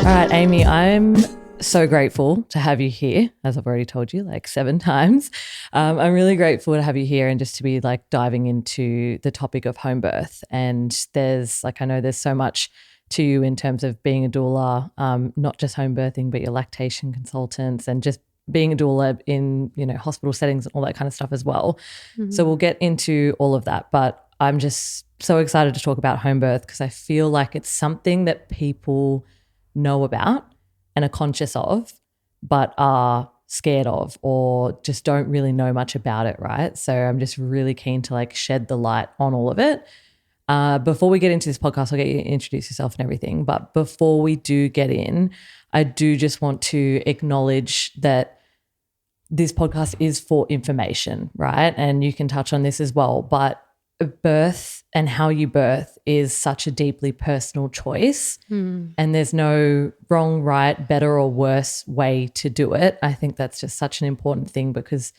All right, Aimee, I'm so grateful to have you here, as I've already told you like 7 times. I'm really grateful to have you here and just to be like diving into the topic of home birth. And there's like, I know there's so much to you in terms of being a doula, not just home birthing, but your lactation consultants and just being a doula in, hospital settings and all that kind of stuff as well. Mm-hmm. So we'll get into all of that. But I'm just so excited to talk about home birth because I feel like it's something that people know about and are conscious of, but are scared of or just don't really know much about it, right? So I'm just really keen to like shed the light on all of it. Before we get into this podcast, I'll get you to introduce yourself and everything. But before we do get in, I do just want to acknowledge that this podcast is for information, right? And you can touch on this as well. But birth and how you birth is such a deeply personal choice. And there's no wrong, right, better or worse way to do it. I think that's just such an important thing because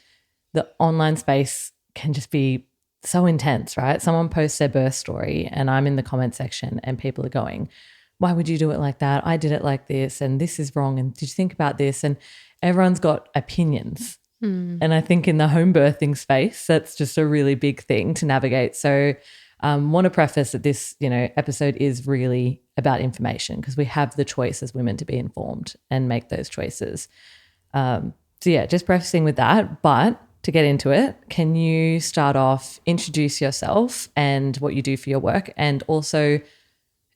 the online space can just be so intense, right? Someone posts their birth story and I'm in the comment section and people are going, why would you do it like that? I did it like this and this is wrong and did you think about this? And everyone's got opinions. And I think in the home birthing space, that's just a really big thing to navigate. So want to preface that this, episode is really about information because we have the choice as women to be informed and make those choices. Just prefacing with that. But to get into it, can you start off, introduce yourself and what you do for your work and also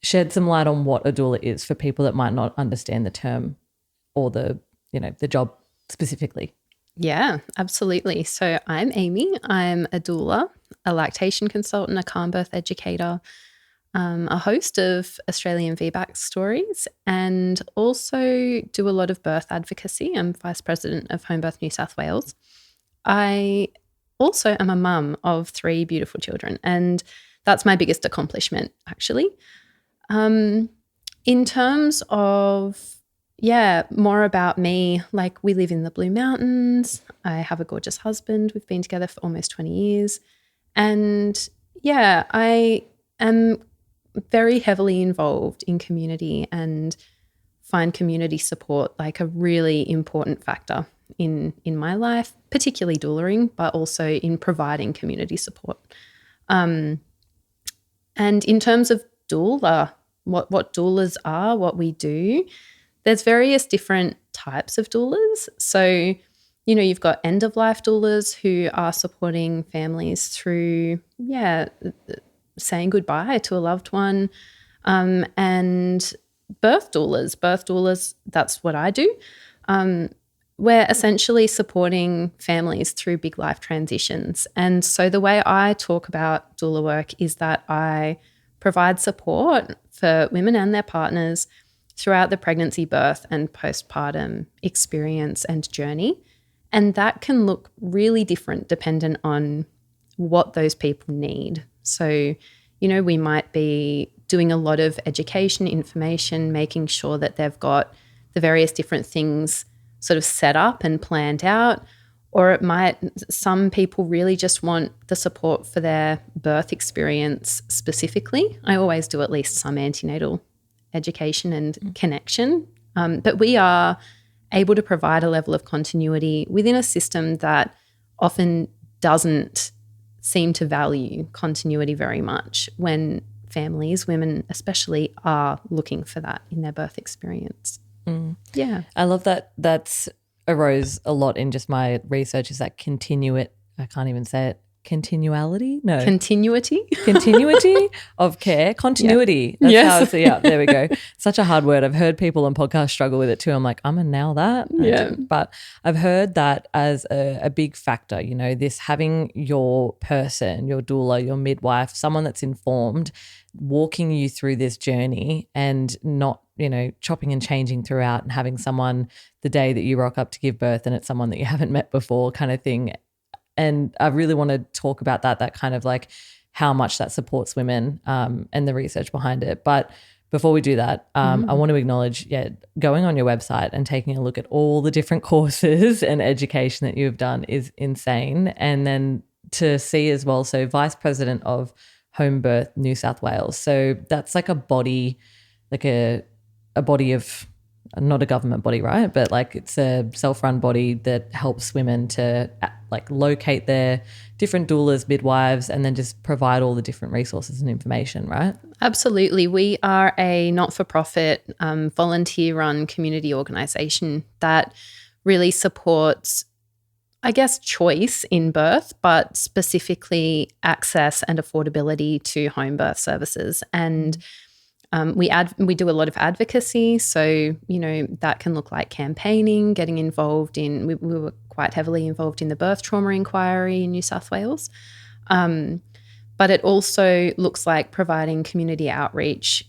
shed some light on what a doula is for people that might not understand the term or the job specifically? Yeah, absolutely. So I'm Aimee. I'm a doula, a lactation consultant, a Calmbirth educator, a host of Australian VBAC Stories, and also do a lot of birth advocacy. I'm Vice President of Homebirth New South Wales. I also am a mum of 3 beautiful children, and that's my biggest accomplishment, actually. In terms of more about me, like we live in the Blue Mountains. I have a gorgeous husband. We've been together for almost 20 years. And I am very heavily involved in community and find community support like a really important factor in my life, particularly doulaing, but also in providing community support. And in terms of doula, what doulas are, what we do, there's various different types of doulas. So, you've got end-of-life doulas who are supporting families through, saying goodbye to a loved one, and birth doulas. Birth doulas, that's what I do. We're essentially supporting families through big life transitions. And so the way I talk about doula work is that I provide support for women and their partners throughout the pregnancy, birth, and postpartum experience and journey. And that can look really different dependent on what those people need. So, we might be doing a lot of education, information, making sure that they've got the various different things sort of set up and planned out. Or some people really just want the support for their birth experience specifically. I always do at least some antenatal education and connection. But we are able to provide a level of continuity within a system that often doesn't seem to value continuity very much when families, women especially, are looking for that in their birth experience. Yeah. I love that. That's arose a lot in just my research is that I can't even say it. Continuity of care. Continuity. That's how it's, there we go. Such a hard word. I've heard people on podcasts struggle with it too. I'm like, I'm going to nail that. Yeah. But I've heard that as a big factor, this having your person, your doula, your midwife, someone that's informed, walking you through this journey and not, chopping and changing throughout and having someone the day that you rock up to give birth and it's someone that you haven't met before kind of thing. And I really want to talk about that kind of like how much that supports women and the research behind it. But before we do that, I want to acknowledge, going on your website and taking a look at all the different courses and education that you've done is insane. And then to see as well, so Vice President of Homebirth New South Wales. So that's like a body, like a body of not a government body, right? But like it's a self-run body that helps women to like locate their different doulas, midwives, and then just provide all the different resources and information, right? Absolutely. We are a not-for-profit, volunteer-run community organisation that really supports, I guess, choice in birth, but specifically access and affordability to home birth services. And we do a lot of advocacy. So, that can look like campaigning, getting involved in, we were quite heavily involved in the birth trauma inquiry in New South Wales. But it also looks like providing community outreach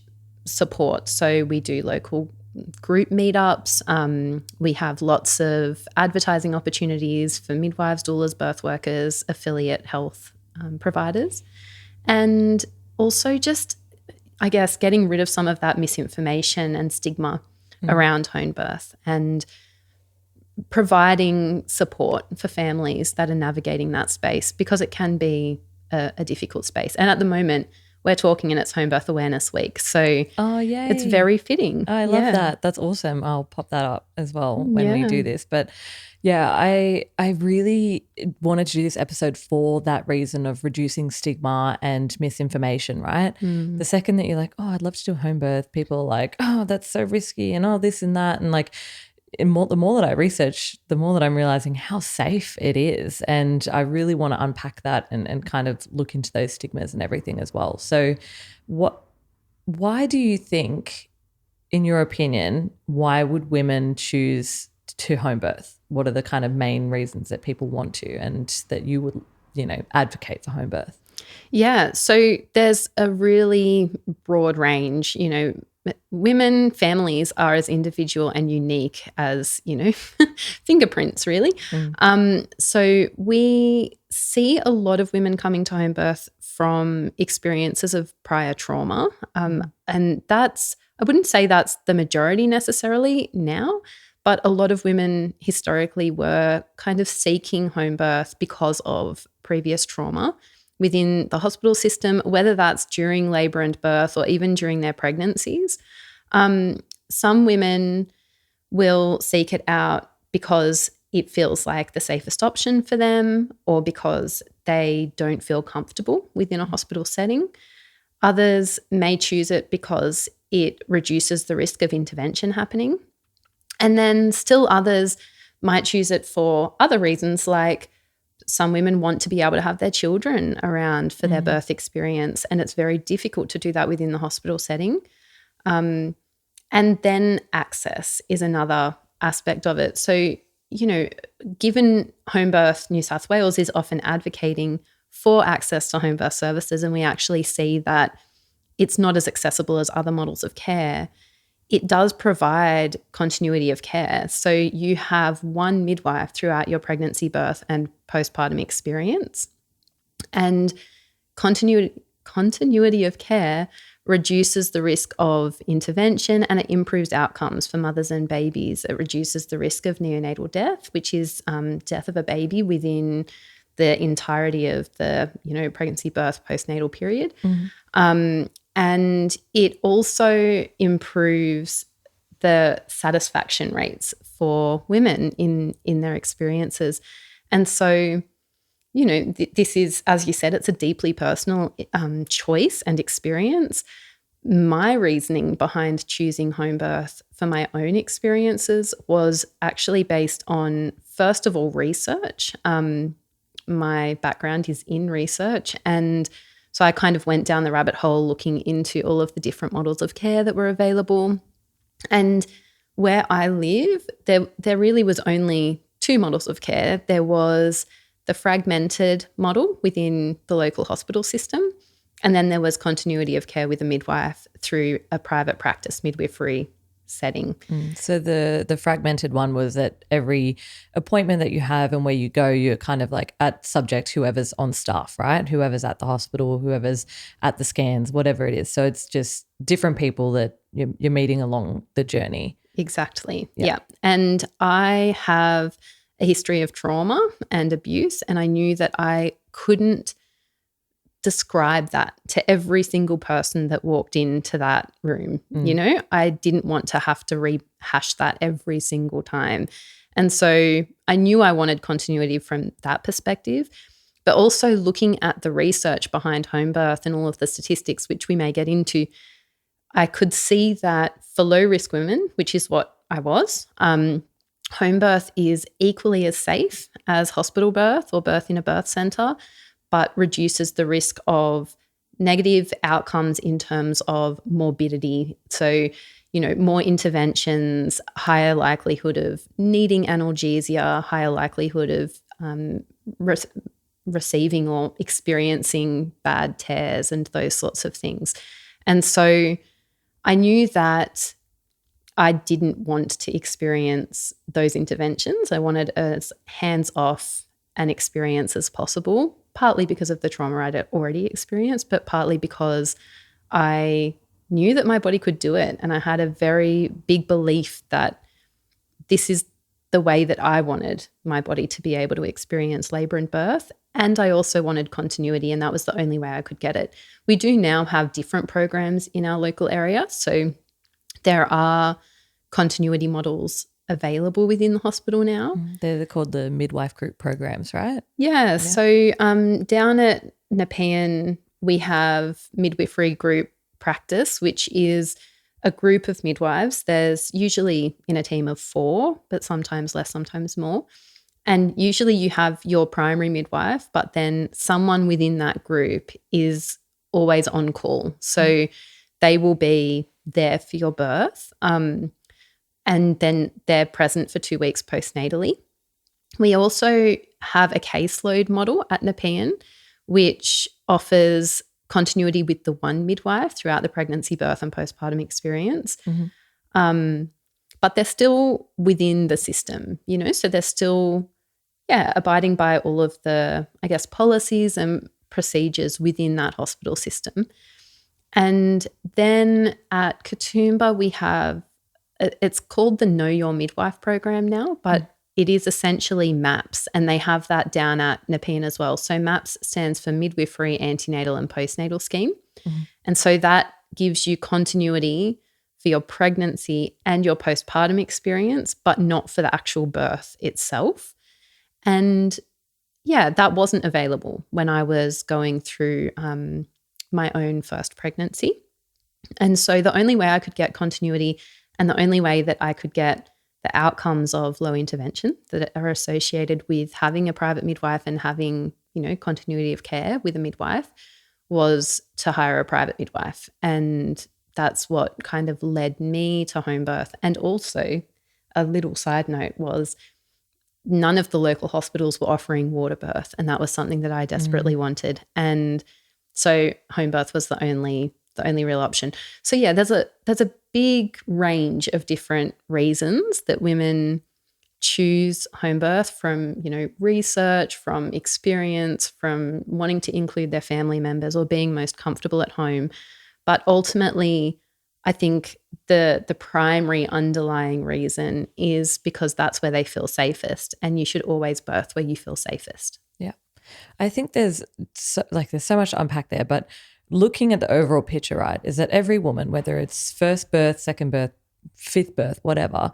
support. So we do local group meetups. We have lots of advertising opportunities for midwives, doulas, birth workers, affiliate health providers. And also just, I guess, getting rid of some of that misinformation and stigma around home birth and providing support for families that are navigating that space, because it can be a difficult space. And at the moment, we're talking and it's Home Birth Awareness Week. So it's very fitting. I love that. That's awesome. I'll pop that up as well when we do this. But yeah, I really wanted to do this episode for that reason of reducing stigma and misinformation, right? The second that you're like, oh, I'd love to do a home birth, people are like, oh, that's so risky and this and that. And like, the more that I research, the more that I'm realizing how safe it is. And I really want to unpack that and kind of look into those stigmas and everything as well. So why do you think, in your opinion, why would women choose to home birth? What are the kind of main reasons that people want to and that you would, advocate for home birth? Yeah. So there's a really broad range, women, families are as individual and unique as, fingerprints, really. So we see a lot of women coming to home birth from experiences of prior trauma. And I wouldn't say that's the majority necessarily now, but a lot of women historically were kind of seeking home birth because of previous trauma within the hospital system, whether that's during labour and birth or even during their pregnancies. Some women will seek it out because it feels like the safest option for them or because they don't feel comfortable within a hospital setting. Others may choose it because it reduces the risk of intervention happening. And then still others might choose it for other reasons, like some women want to be able to have their children around for their birth experience, and it's very difficult to do that within the hospital setting. And then access is another aspect of it. So, given Home Birth New South Wales is often advocating for access to home birth services, and we actually see that it's not as accessible as other models of care, it does provide continuity of care. So you have one midwife throughout your pregnancy, birth, and postpartum experience. And continuity of care reduces the risk of intervention and it improves outcomes for mothers and babies. It reduces the risk of neonatal death, which is death of a baby within the entirety of the pregnancy, birth, postnatal period. And it also improves the satisfaction rates for women in their experiences. And so, this is, as you said, it's a deeply personal choice and experience. My reasoning behind choosing home birth for my own experiences was actually based on, first of all, research. My background is in research, and so I kind of went down the rabbit hole looking into all of the different models of care that were available. And where I live, there really was only two models of care. There was the fragmented model within the local hospital system, and then there was continuity of care with a midwife through a private practice midwifery setting. So the fragmented one was that every appointment that you have and where you go, you're kind of like at subject whoever's on staff, right? Whoever's at the hospital, whoever's at the scans, whatever it is. So it's just different people that you're meeting along the journey. Exactly. Yeah. And I have a history of trauma and abuse, and I knew that I couldn't describe that to every single person that walked into that room. You know, I didn't want to have to rehash that every single time. And so I knew I wanted continuity from that perspective, but also looking at the research behind home birth and all of the statistics, which we may get into, I could see that for low risk women, which is what I was, home birth is equally as safe as hospital birth or birth in a birth centre, but reduces the risk of negative outcomes in terms of morbidity. So, you know, more interventions, higher likelihood of needing analgesia, higher likelihood of receiving or experiencing bad tears and those sorts of things. And so I knew that I didn't want to experience those interventions. I wanted as hands-off an experience as possible, partly because of the trauma I'd already experienced, but partly because I knew that my body could do it. And I had a very big belief that this is the way that I wanted my body to be able to experience labour and birth. And I also wanted continuity, and that was the only way I could get it. We do now have different programs in our local area. So there are continuity models available within the hospital now. They're called the midwife group programs, right? Yeah. So down at Nepean, we have midwifery group practice, which is a group of midwives. There's usually in a team of 4, but sometimes less, sometimes more. And usually you have your primary midwife, but then someone within that group is always on call. So they will be there for your birth. And then they're present for 2 weeks postnatally. We also have a caseload model at Nepean, which offers continuity with the one midwife throughout the pregnancy, birth and postpartum experience. But they're still within the system, you know, so they're still, abiding by all of the, I guess, policies and procedures within that hospital system. And then at Katoomba, we have, it's called the Know Your Midwife program now, but it is essentially MAPS, and they have that down at Nepean as well. So MAPS stands for Midwifery, Antenatal and Postnatal Scheme. And so that gives you continuity for your pregnancy and your postpartum experience, but not for the actual birth itself. And that wasn't available when I was going through my own first pregnancy. And so the only way I could get continuity and the only way that I could get the outcomes of low intervention that are associated with having a private midwife and having, you know, continuity of care with a midwife was to hire a private midwife. And that's what kind of led me to home birth. And also a little side note was none of the local hospitals were offering water birth, and that was something that I desperately wanted. And so home birth was the only real option. So there's a big range of different reasons that women choose home birth, from, you know, research, from experience, from wanting to include their family members or being most comfortable at home. But ultimately, I think the primary underlying reason is because that's where they feel safest, and you should always birth where you feel safest. Yeah. I think there's so much to unpack there, but looking at the overall picture, right, is that every woman, whether it's first birth, second birth, fifth birth, whatever,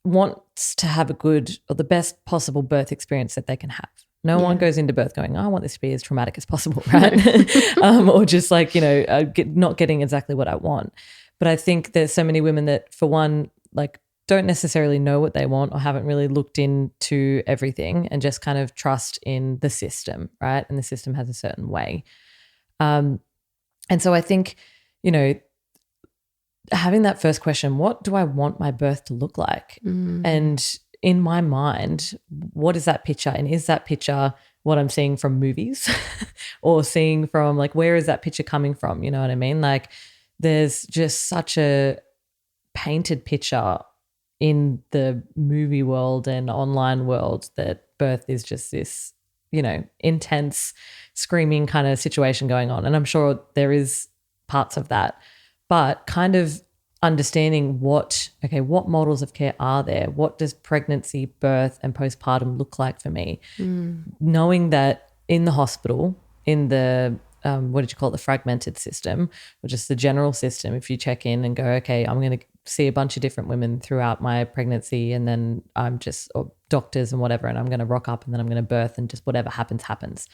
wants to have a good or the best possible birth experience that they can have. No one goes into birth going, I want this to be as traumatic as possible, right? Or just like, you know, not getting exactly what I want. But I think there's so many women that, for one, like don't necessarily know what they want or haven't really looked into everything and just kind of trust in the system, right? And the system has a certain way. And so I think, you know, having that first question, what do I want my birth to look like? And in my mind, what is that picture? And is that picture what I'm seeing from movies or seeing from, like, where is that picture coming from? You know what I mean? Like, there's just such a painted picture in the movie world and online world that birth is just this, you know, intense, screaming kind of situation going on. And I'm sure there is parts of that, but kind of understanding what models of care are there? What does pregnancy, birth and postpartum look like for me? Knowing that in the hospital, in the what did you call it, the fragmented system, or just the general system. If you check in and go, okay, I'm going to see a bunch of different women throughout my pregnancy, and then I'm just, or doctors and whatever, and I'm going to rock up and then I'm going to birth, and just whatever happens.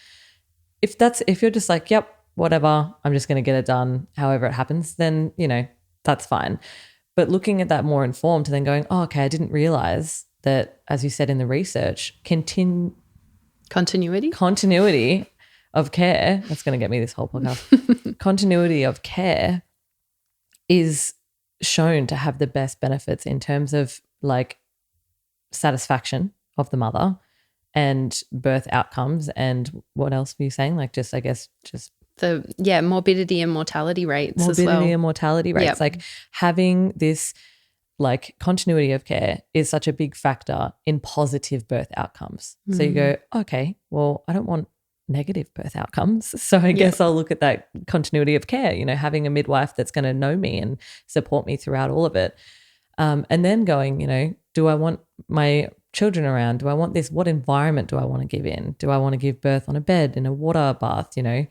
If you're just like, yep, whatever, I'm just going to get it done however it happens, then, you know, that's fine. But looking at that more informed and then going, oh, okay, I didn't realize that, as you said in the research, continuity of care, that's going to get me this whole podcast, continuity of care is shown to have the best benefits in terms of like satisfaction of the mother and birth outcomes. And what else were you saying? Like just, I guess, just the morbidity and mortality rates as well. Morbidity and mortality rates. Yep. Like having this like continuity of care is such a big factor in positive birth outcomes. So you go, okay, well, I don't want negative birth outcomes. So I guess I'll look at that continuity of care, you know, having a midwife that's going to know me and support me throughout all of it. And then going, you know, do I want my children around? Do I want this? What environment do I want to give in? Do I want to give birth on a bed, in a water bath, you know?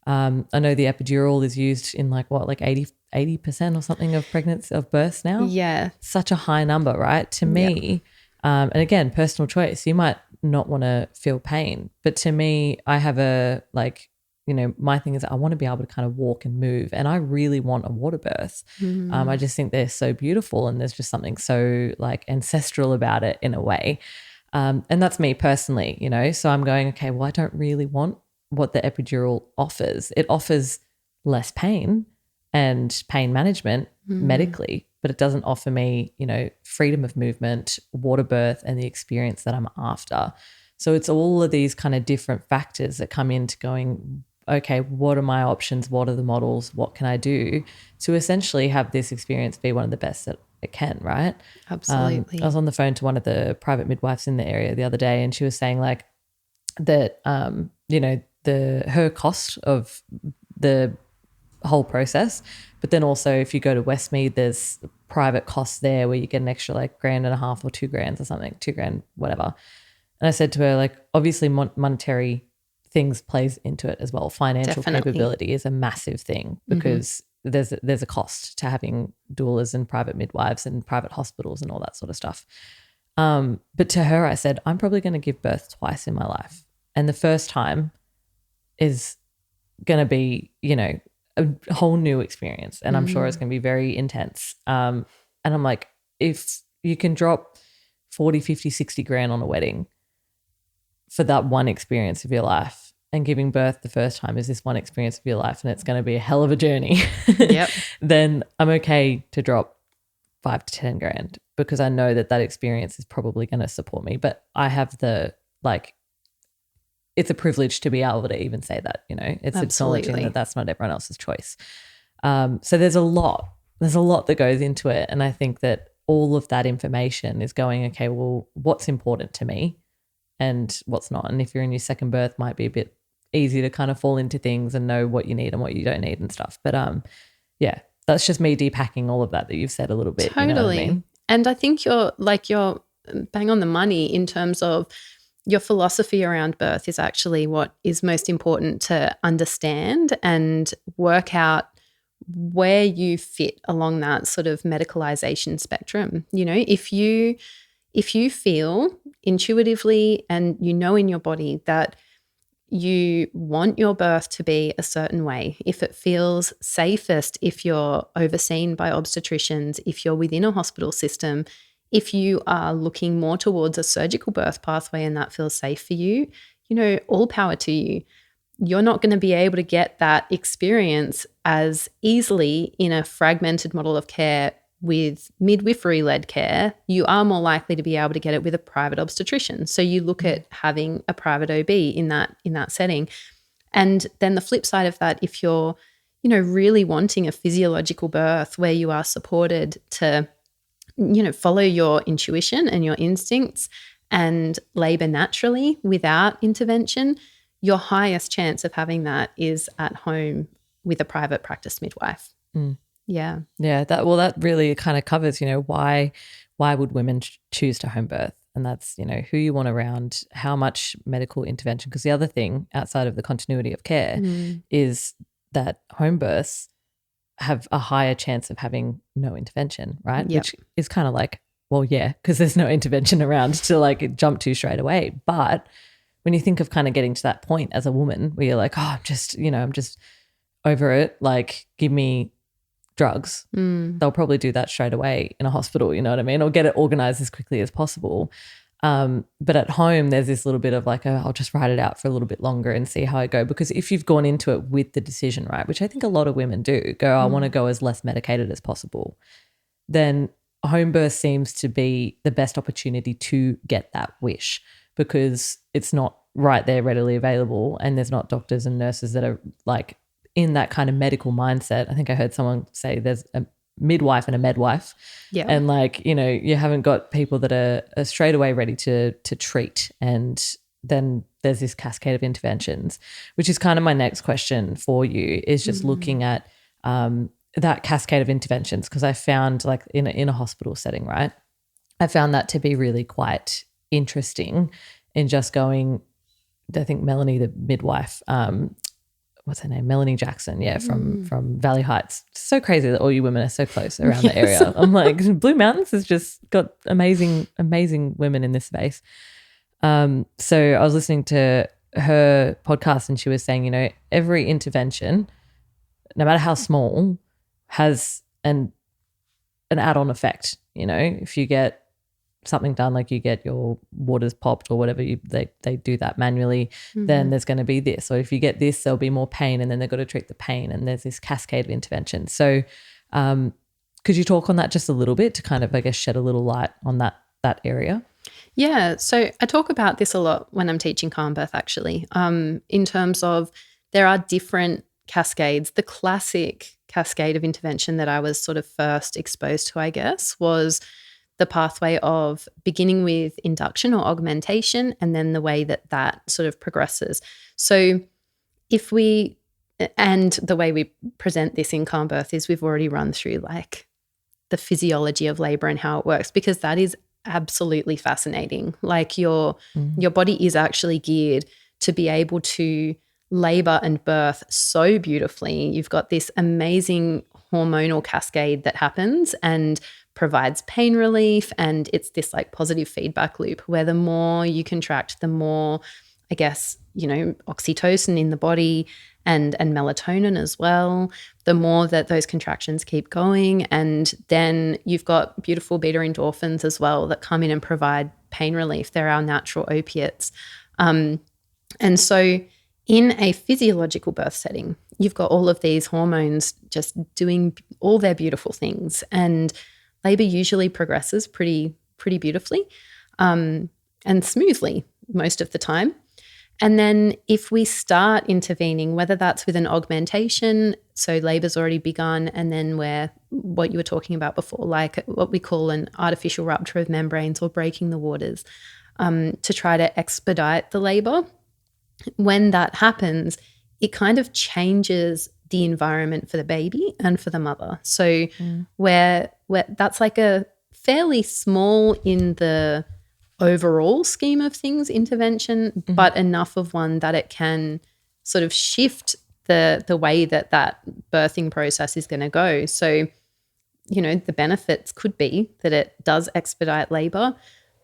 I know the epidural is used in like 80% or something of pregnancy, of births now. Yeah. Such a high number, right? To me, and again, personal choice. You might not want to feel pain, but to me, I have a like, you know, my thing is I want to be able to kind of walk and move, and I really want a water birth. I just think they're so beautiful, and there's just something so like ancestral about it in a way. And that's me personally, you know, so I'm going, okay, well, I don't really want what the epidural offers. It offers less pain and pain management medically, but it doesn't offer me, you know, freedom of movement, water birth, and the experience that I'm after. So it's all of these kind of different factors that come into going, okay, what are my options? What are the models? What can I do to essentially have this experience be one of the best that it can, right? Absolutely. I was on the phone to one of the private midwives in the area the other day, and she was saying like that, you know, her cost of the whole process, but then also if you go to Westmead, there's private costs there where you get an extra like $1.5 or $2,000 or something, $2,000, whatever. And I said to her, like, obviously monetary things plays into it as well. Financial capability is a massive thing because there's a cost to having doulas and private midwives and private hospitals and all that sort of stuff. But to her, I said, I'm probably going to give birth twice in my life. And the first time is going to be, you know, a whole new experience. And I'm sure it's going to be very intense. And I'm like, if you can drop 40, 50, 60 grand on a wedding for that one experience of your life, and giving birth the first time is this one experience of your life, and it's going to be a hell of a journey, then I'm okay to drop 5 to 10 grand because I know that experience is probably going to support me. But I have the like, it's a privilege to be able to even say that, you know, it's acknowledging that that's not everyone else's choice. So there's a lot that goes into it. And I think that all of that information is going, okay, well, what's important to me and what's not? And if you're in your second birth, might be a bit easy to kind of fall into things and know what you need and what you don't need and stuff. But yeah, that's just me depacking all of that you've said a little bit. Totally. You know what I mean? And I think you're bang on the money in terms of your philosophy around birth is actually what is most important to understand and work out where you fit along that sort of medicalization spectrum. You know, if you feel intuitively and you know in your body that you want your birth to be a certain way, if it feels safest, if you're overseen by obstetricians, if you're within a hospital system, if you are looking more towards a surgical birth pathway and that feels safe for you, you know, all power to you. You're not going to be able to get that experience as easily in a fragmented model of care with midwifery-led care. You are more likely to be able to get it with a private obstetrician. So you look at having a private OB in that setting. And then the flip side of that, if you're, you know, really wanting a physiological birth where you are supported to, you know, follow your intuition and your instincts and labor naturally without intervention, your highest chance of having that is at home with a private practice midwife. Yeah. Yeah. That really kind of covers, you know, why would women choose to home birth? and that's, who you want around, how much medical intervention. Because the other thing outside of the continuity of care is that home births have a higher chance of having no intervention, right? Yep. Which is kind of like, well, yeah, because there's no intervention around to like jump to straight away. But when you think of kind of getting to that point as a woman where you're like, oh, I'm just over it, like give me drugs, they'll probably do that straight away in a hospital, you know what I mean? Or get it organized as quickly as possible. But at home, there's this little bit of like, I'll just ride it out for a little bit longer and see how I go. Because if you've gone into it with the decision, right, which I think a lot of women do, I want to go as less medicated as possible, then home birth seems to be the best opportunity to get that wish, because it's not right there readily available, and there's not doctors and nurses that are like in that kind of medical mindset. I think I heard someone say there's a midwife and a medwife. Yeah. And like, you haven't got people that are straight away ready to treat. And then there's this cascade of interventions, which is kind of my next question for you, is just looking at that cascade of interventions. Because I found like in a hospital setting, right, I found that to be really quite interesting in just going, I think Melanie, the midwife, what's her name? Melanie Jackson, from Valley Heights. It's so crazy that all you women are so close around the area. I'm like, Blue Mountains has just got amazing, amazing women in this space. So I was listening to her podcast, and she was saying, every intervention, no matter how small, has an add-on effect. If you get something done, like you get your waters popped or whatever, they do that manually, then there's going to be this. Or if you get this, there'll be more pain, and then they've got to treat the pain, and there's this cascade of intervention. So could you talk on that just a little bit to kind of, I guess, shed a little light on that area? Yeah, so I talk about this a lot when I'm teaching Calmbirth, actually, in terms of there are different cascades. The classic cascade of intervention that I was sort of first exposed to, I guess, was the pathway of beginning with induction or augmentation, and then the way that sort of progresses. So and the way we present this in Calmbirth is we've already run through like the physiology of labor and how it works, because that is absolutely fascinating. Like your body is actually geared to be able to labor and birth so beautifully. You've got this amazing hormonal cascade that happens and provides pain relief, and it's this like positive feedback loop where the more you contract, the more, I guess, oxytocin in the body and melatonin as well, the more that those contractions keep going. And then you've got beautiful beta endorphins as well that come in and provide pain relief. They're our natural opiates. And so in a physiological birth setting, you've got all of these hormones just doing all their beautiful things, and labor usually progresses pretty beautifully and smoothly most of the time. And then if we start intervening, whether that's with an augmentation, so labor's already begun, and then what you were talking about before, like what we call an artificial rupture of membranes or breaking the waters, to try to expedite the labor, when that happens, it kind of changes the environment for the baby and for the mother. So where that's like a fairly small in the overall scheme of things intervention, but enough of one that it can sort of shift the way that birthing process is going to go. So, the benefits could be that it does expedite labor,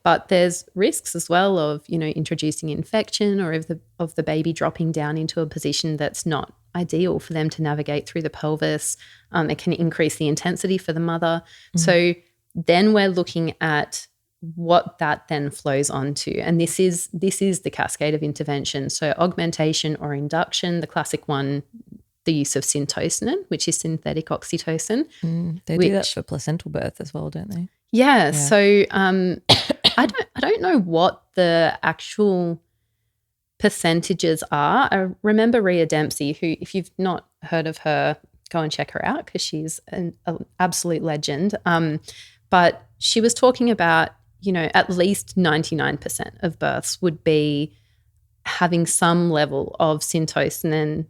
but there's risks as well of, introducing infection, or of the baby dropping down into a position that's not ideal for them to navigate through the pelvis. It can increase the intensity for the mother. So then we're looking at what that then flows onto. And this is the cascade of intervention. So augmentation or induction, the classic one, the use of syntocinon, which is synthetic oxytocin. They do that for placental birth as well, don't they? Yeah. So I don't know what the actual percentages are. I remember Rhea Dempsey, who, if you've not heard of her, go and check her out because she's an absolute legend. But she was talking about, at least 99% of births would be having some level of syntocinon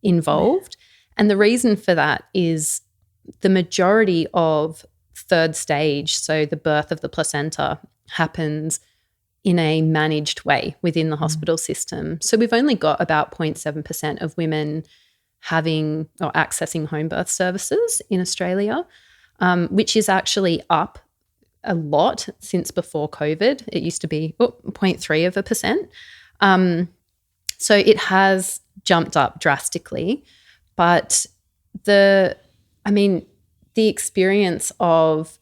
involved. And the reason for that is the majority of third stage, so the birth of the placenta, happens in a managed way within the hospital system. So we've only got about 0.7% of women having or accessing home birth services in Australia, which is actually up a lot since before COVID. It used to be 0.3%. So it has jumped up drastically. But the experience of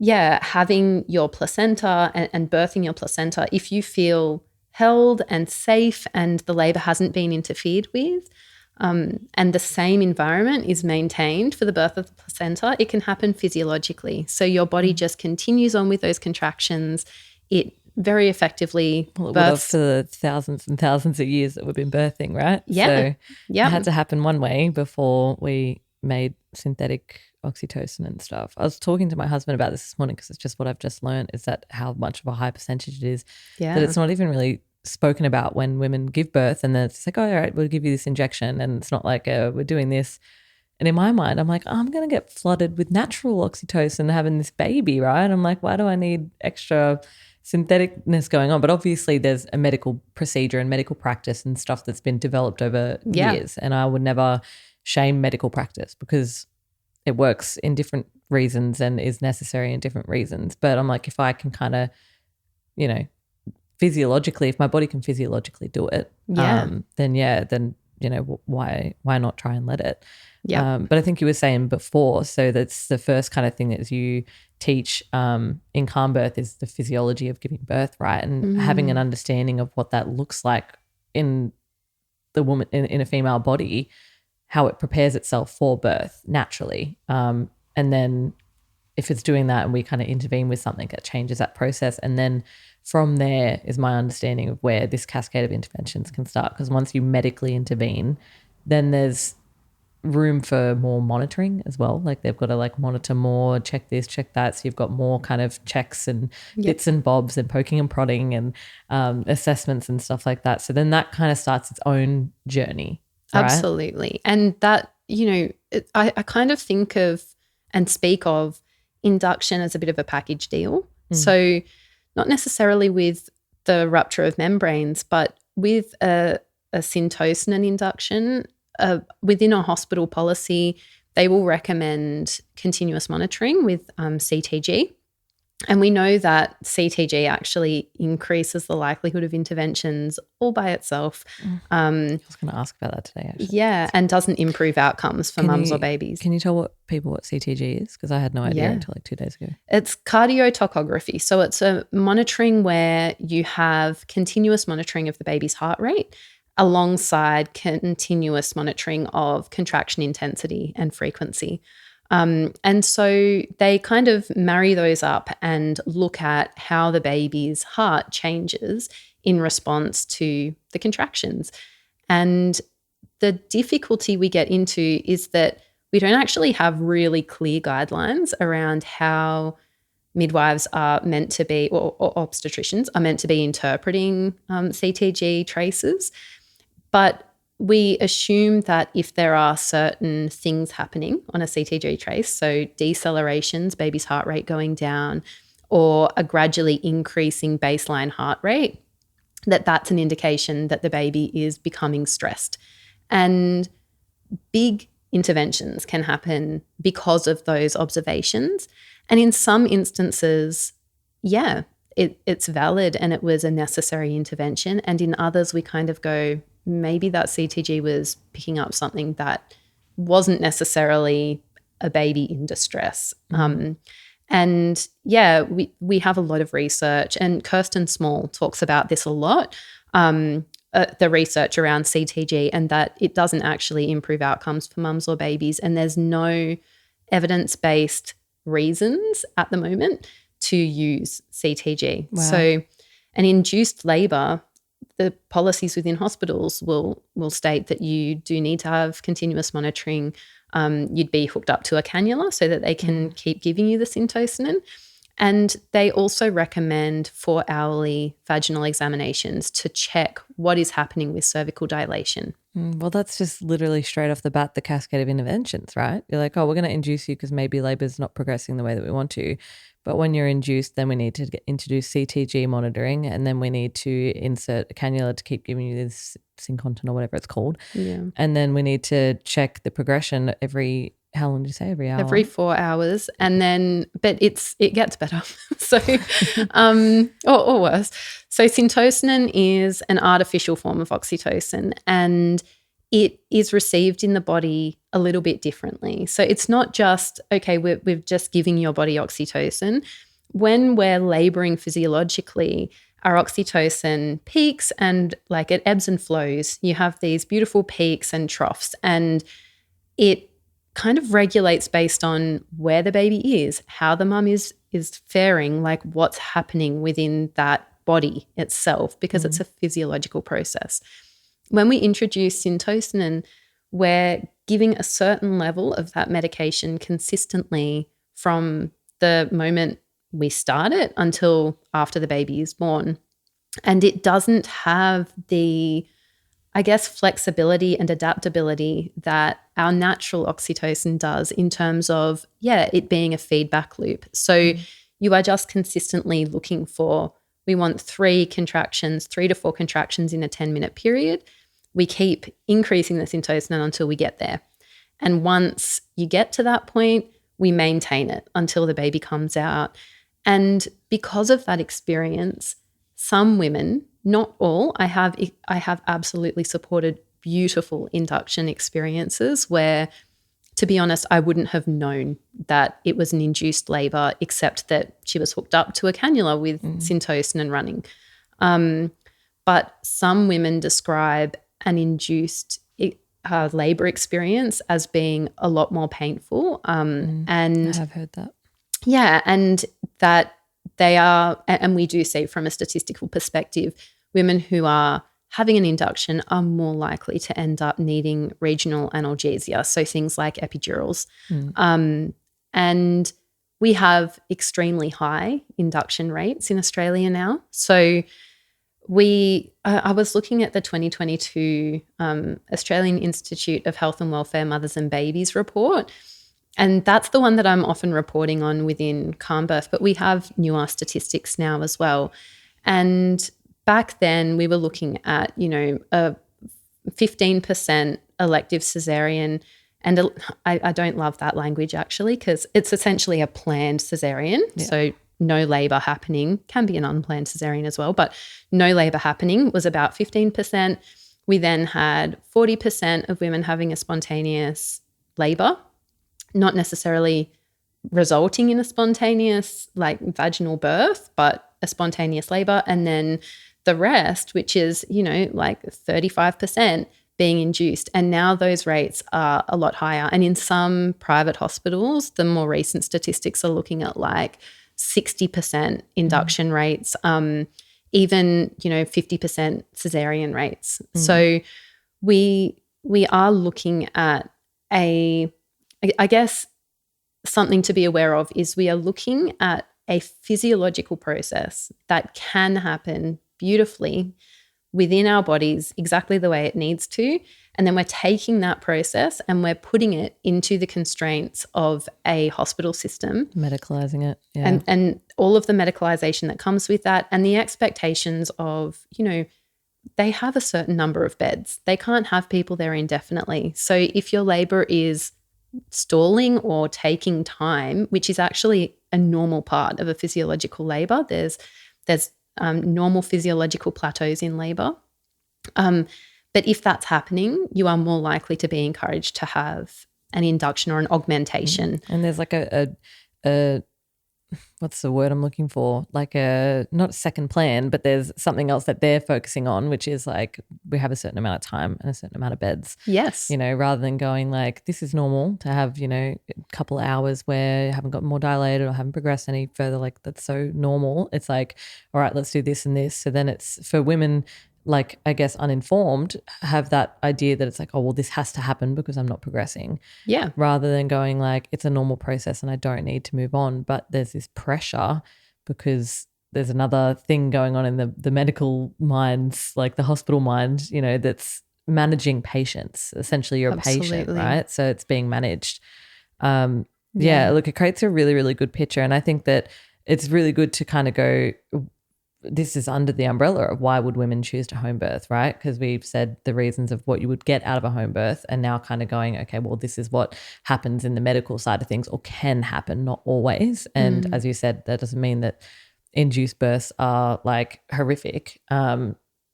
having your placenta and birthing your placenta, if you feel held and safe and the labour hasn't been interfered with, and the same environment is maintained for the birth of the placenta, it can happen physiologically. So your body just continues on with those contractions. It very effectively births. Well, for the thousands and thousands of years that we've been birthing, right? Yeah. So it had to happen one way before we made synthetic oxytocin and stuff. I was talking to my husband about this morning because it's just what I've just learned, is that how much of a high percentage it is that it's not even really spoken about when women give birth, and then it's like, oh, all right, we'll give you this injection, and it's not like we're doing this. And in my mind, I'm like, I'm going to get flooded with natural oxytocin having this baby, right? I'm like, why do I need extra syntheticness going on? But obviously there's a medical procedure and medical practice and stuff that's been developed over years, and I would never shame medical practice because it works in different reasons and is necessary in different reasons. But I'm like, if I can kind of, physiologically, if my body can physiologically do it, then why not try and let it? Yeah. But I think you were saying before, so that's the first kind of thing that you teach in Calmbirth is the physiology of giving birth, right? And having an understanding of what that looks like in the woman, in a female body, how it prepares itself for birth naturally. And then if it's doing that and we kind of intervene with something that changes that process, and then from there is my understanding of where this cascade of interventions can start. Because once you medically intervene, then there's room for more monitoring as well. Like they've got to monitor more, check this, check that. So you've got more kind of checks and bits and bobs and poking and prodding and assessments and stuff like that. So then that kind of starts its own journey. Right? Absolutely. And that, I kind of think of and speak of induction as a bit of a package deal. So not necessarily with the rupture of membranes, but with a syntocin induction, within a hospital policy, they will recommend continuous monitoring with CTG. And we know that CTG actually increases the likelihood of interventions all by itself. I was going to ask about that today, actually. Yeah, and doesn't improve outcomes for mums or babies. Can you tell people what CTG is? Because I had no idea until 2 days ago. It's cardiotocography. So it's a monitoring where you have continuous monitoring of the baby's heart rate alongside continuous monitoring of contraction intensity and frequency. And so they kind of marry those up and look at how the baby's heart changes in response to the contractions. And the difficulty we get into is that we don't actually have really clear guidelines around how midwives are meant to be, or obstetricians are meant to be interpreting CTG traces. But we assume that if there are certain things happening on a CTG trace, so decelerations, baby's heart rate going down, or a gradually increasing baseline heart rate, that's an indication that the baby is becoming stressed. And big interventions can happen because of those observations. And in some instances, it's valid and it was a necessary intervention. And in others, we kind of go, maybe that CTG was picking up something that wasn't necessarily a baby in distress. And we have a lot of research, and Kirsten Small talks about this a lot, the research around CTG, and that it doesn't actually improve outcomes for mums or babies. And there's no evidence-based reasons at the moment to use CTG. Wow. So an induced labour, the policies within hospitals will state that you do need to have continuous monitoring. You'd be hooked up to a cannula so that they can keep giving you the syntocin. And they also recommend 4-hourly vaginal examinations to check what is happening with cervical dilation. Well, that's just literally straight off the bat the cascade of interventions, right? You're like, oh, we're going to induce you because maybe labour's not progressing the way that we want to. But when you're induced, then we need to introduce CTG monitoring, and then we need to insert a cannula to keep giving you this Syncontin or whatever it's called. Yeah. And then we need to check the progression every, how long did you say, every hour? Every 4 hours. And then, but it gets better. So, or worse. So syntocinon is an artificial form of oxytocin, and it is received in the body a little bit differently. So it's not just, okay, we're just giving your body oxytocin. When we're laboring physiologically, our oxytocin peaks and like it ebbs and flows. You have these beautiful peaks and troughs, and it kind of regulates based on where the baby is, how the mum is faring, like what's happening within that body itself, because it's a physiological process. When we introduce syntocinon, we're giving a certain level of that medication consistently from the moment we start it until after the baby is born. And it doesn't have the, I guess, flexibility and adaptability that our natural oxytocin does in terms of, it being a feedback loop. So you are just consistently looking for, we want 3 to 4 contractions in a 10-minute period. We keep increasing the syntocinon until we get there. And once you get to that point, we maintain it until the baby comes out. And because of that experience, some women, not all, I have absolutely supported beautiful induction experiences where, to be honest, I wouldn't have known that it was an induced labour except that she was hooked up to a cannula with syntocinon running. But some women describe an induced labour experience as being a lot more painful. And I have heard that. Yeah, and that they are, and we do see from a statistical perspective, women who are having an induction are more likely to end up needing regional analgesia, so things like epidurals. And we have extremely high induction rates in Australia now. So I was looking at the 2022 Australian Institute of Health and Welfare Mothers and Babies report, and that's the one that I'm often reporting on within Calmbirth, but we have newer statistics now as well. And back then we were looking at, a 15% elective cesarean, and I don't love that language actually, because it's essentially a planned cesarean. Yeah. So no labour happening, can be an unplanned cesarean as well, but no labour happening was about 15%. We then had 40% of women having a spontaneous labour, not necessarily resulting in a spontaneous like vaginal birth, but a spontaneous labour. And then the rest, which is, like 35% being induced. And now those rates are a lot higher. And in some private hospitals, the more recent statistics are looking at like 60% induction rates, even, 50% cesarean rates. So we are looking at I guess something to be aware of is we are looking at a physiological process that can happen beautifully within our bodies exactly the way it needs to. And then we're taking that process and we're putting it into the constraints of a hospital system. Medicalising it. Yeah. And all of the medicalisation that comes with that, and the expectations of, they have a certain number of beds. They can't have people there indefinitely. So if your labour is stalling or taking time, which is actually a normal part of a physiological labour, there's normal physiological plateaus in labour. But if that's happening, you are more likely to be encouraged to have an induction or an augmentation. And there's like a what's the word I'm looking for? Like not a second plan, but there's something else that they're focusing on, which is like we have a certain amount of time and a certain amount of beds. Yes. Rather than going like this is normal to have, a couple of hours where you haven't got more dilated or haven't progressed any further, like that's so normal. It's like, all right, let's do this and this. So then it's for women, like I guess uninformed, have that idea that it's like, oh, well, this has to happen because I'm not progressing. Yeah. Rather than going like it's a normal process and I don't need to move on. But there's this pressure because there's another thing going on in the medical minds, like the hospital mind, that's managing patients. Essentially you're Absolutely. a patient, right? So it's being managed. Look, it creates a really, really good picture. And I think that it's really good to kind of go, this is under the umbrella of why would women choose to home birth, right? Because we've said the reasons of what you would get out of a home birth, and now kind of going, okay, well, this is what happens in the medical side of things, or can happen, not always. And as you said, that doesn't mean that induced births are like horrific.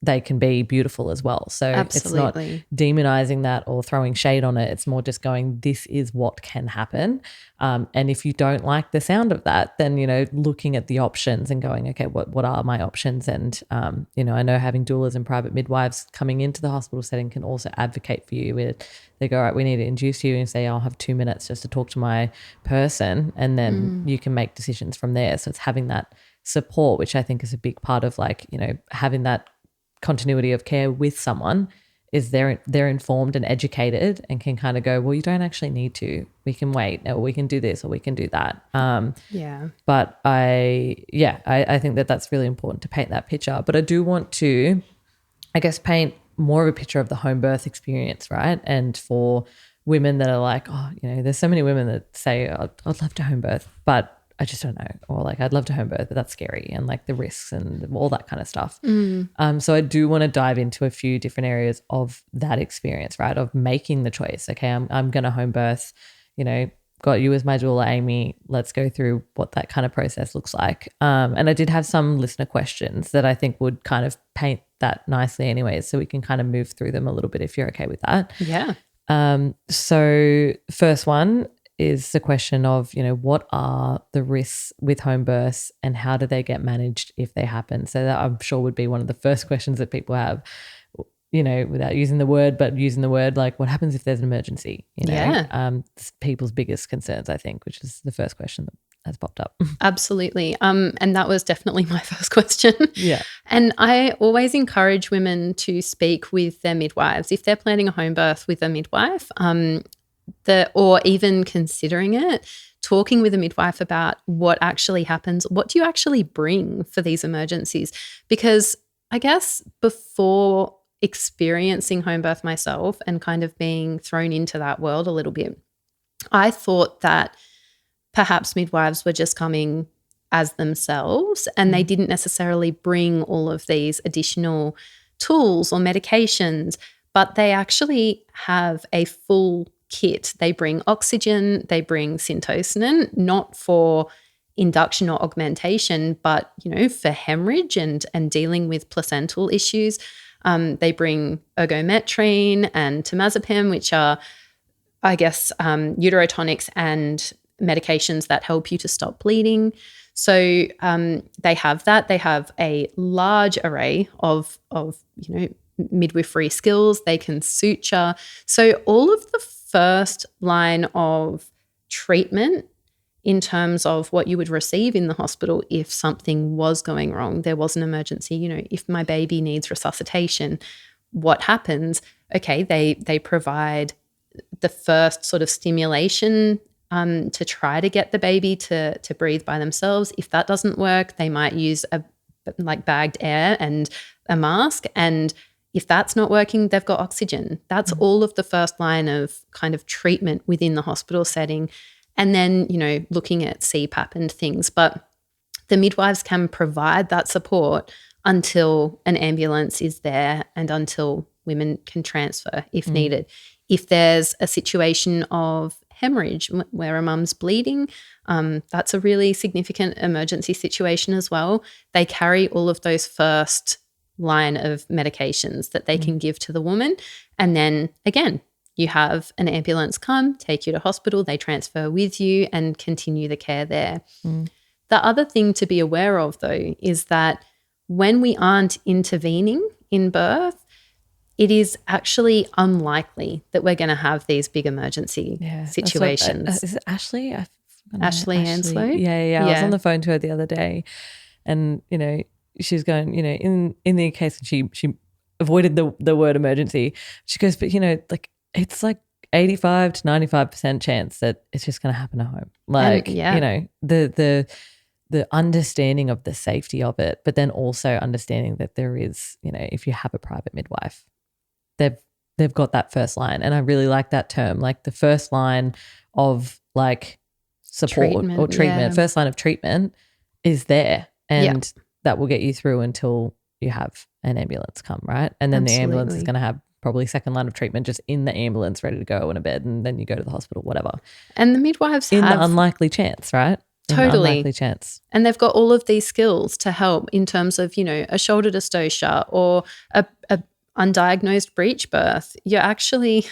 They can be beautiful as well. So Absolutely. It's not demonizing that or throwing shade on it. It's more just going, this is what can happen. And if you don't like the sound of that, then, looking at the options and going, okay, what are my options? And, I know having doulas and private midwives coming into the hospital setting can also advocate for you. They go, all right, we need to induce you, and say, I'll have 2 minutes just to talk to my person, and then you can make decisions from there. So it's having that support, which I think is a big part of having that continuity of care with someone, is they're informed and educated and can kind of go, well, you don't actually need to. We can wait, or we can do this, or we can do that. But I think that that's really important to paint that picture. But I do want to, I guess, paint more of a picture of the home birth experience, right? And for women that are like, there's so many women that say, I'd love to home birth, but I just don't know. Or like, I'd love to home birth, but that's scary, and like the risks and all that kind of stuff. So I do want to dive into a few different areas of that experience, right? Of making the choice. Okay, I'm going to home birth, got you as my doula, Aimee. Let's go through what that kind of process looks like. And I did have some listener questions that I think would kind of paint that nicely anyways. So we can kind of move through them a little bit if you're okay with that. Yeah. So first one is the question of, what are the risks with home births and how do they get managed if they happen? So that I'm sure would be one of the first questions that people have, without using the word, but using the word, like, what happens if there's an emergency? It's people's biggest concerns, I think, which is the first question that has popped up. Absolutely. And that was definitely my first question. Yeah. And I always encourage women to speak with their midwives. If they're planning a home birth with a midwife, or even considering it, talking with a midwife about what actually happens, what do you actually bring for these emergencies? Because I guess before experiencing home birth myself and kind of being thrown into that world a little bit, I thought that perhaps midwives were just coming as themselves and they didn't necessarily bring all of these additional tools or medications, but they actually have a full kit. They bring oxygen, they bring syntocinon, not for induction or augmentation, but, for hemorrhage and dealing with placental issues. They bring ergometrine and temazepam, which are, I guess, uterotonics and medications that help you to stop bleeding. So they have that. They have a large array of midwifery skills. They can suture. So all of the first line of treatment in terms of what you would receive in the hospital if something was going wrong, there was an emergency, if my baby needs resuscitation, what happens? Okay, they provide the first sort of stimulation to try to get the baby to breathe by themselves. If that doesn't work, they might use bagged air and a mask, and if that's not working, they've got oxygen. That's all of the first line of kind of treatment within the hospital setting. And then, looking at CPAP and things. But the midwives can provide that support until an ambulance is there and until women can transfer if needed. If there's a situation of hemorrhage where a mum's bleeding, that's a really significant emergency situation as well. They carry all of those first line of medications that they can give to the woman. And then again, you have an ambulance come, take you to hospital, they transfer with you and continue the care there. The other thing to be aware of, though, is that when we aren't intervening in birth, it is actually unlikely that we're going to have these big emergency situations. Is it Ashley? Ashley Anslow? Yeah. I was on the phone to her the other day and, she's going, in the case that she avoided the word emergency, she goes, but, it's like 85 to 95% chance that it's just going to happen at home. The understanding of the safety of it, but then also understanding that there is, if you have a private midwife, they've got that first line. And I really like that term, like the first line of like support or treatment, first line of treatment is there, and that will get you through until you have an ambulance come, right? And then the ambulance is going to have probably second line of treatment just in the ambulance ready to go in a bed, and then you go to the hospital, whatever. And the midwives in the unlikely chance, right? Totally. Unlikely chance. And they've got all of these skills to help in terms of, a shoulder dystocia or a undiagnosed breech birth. You're actually,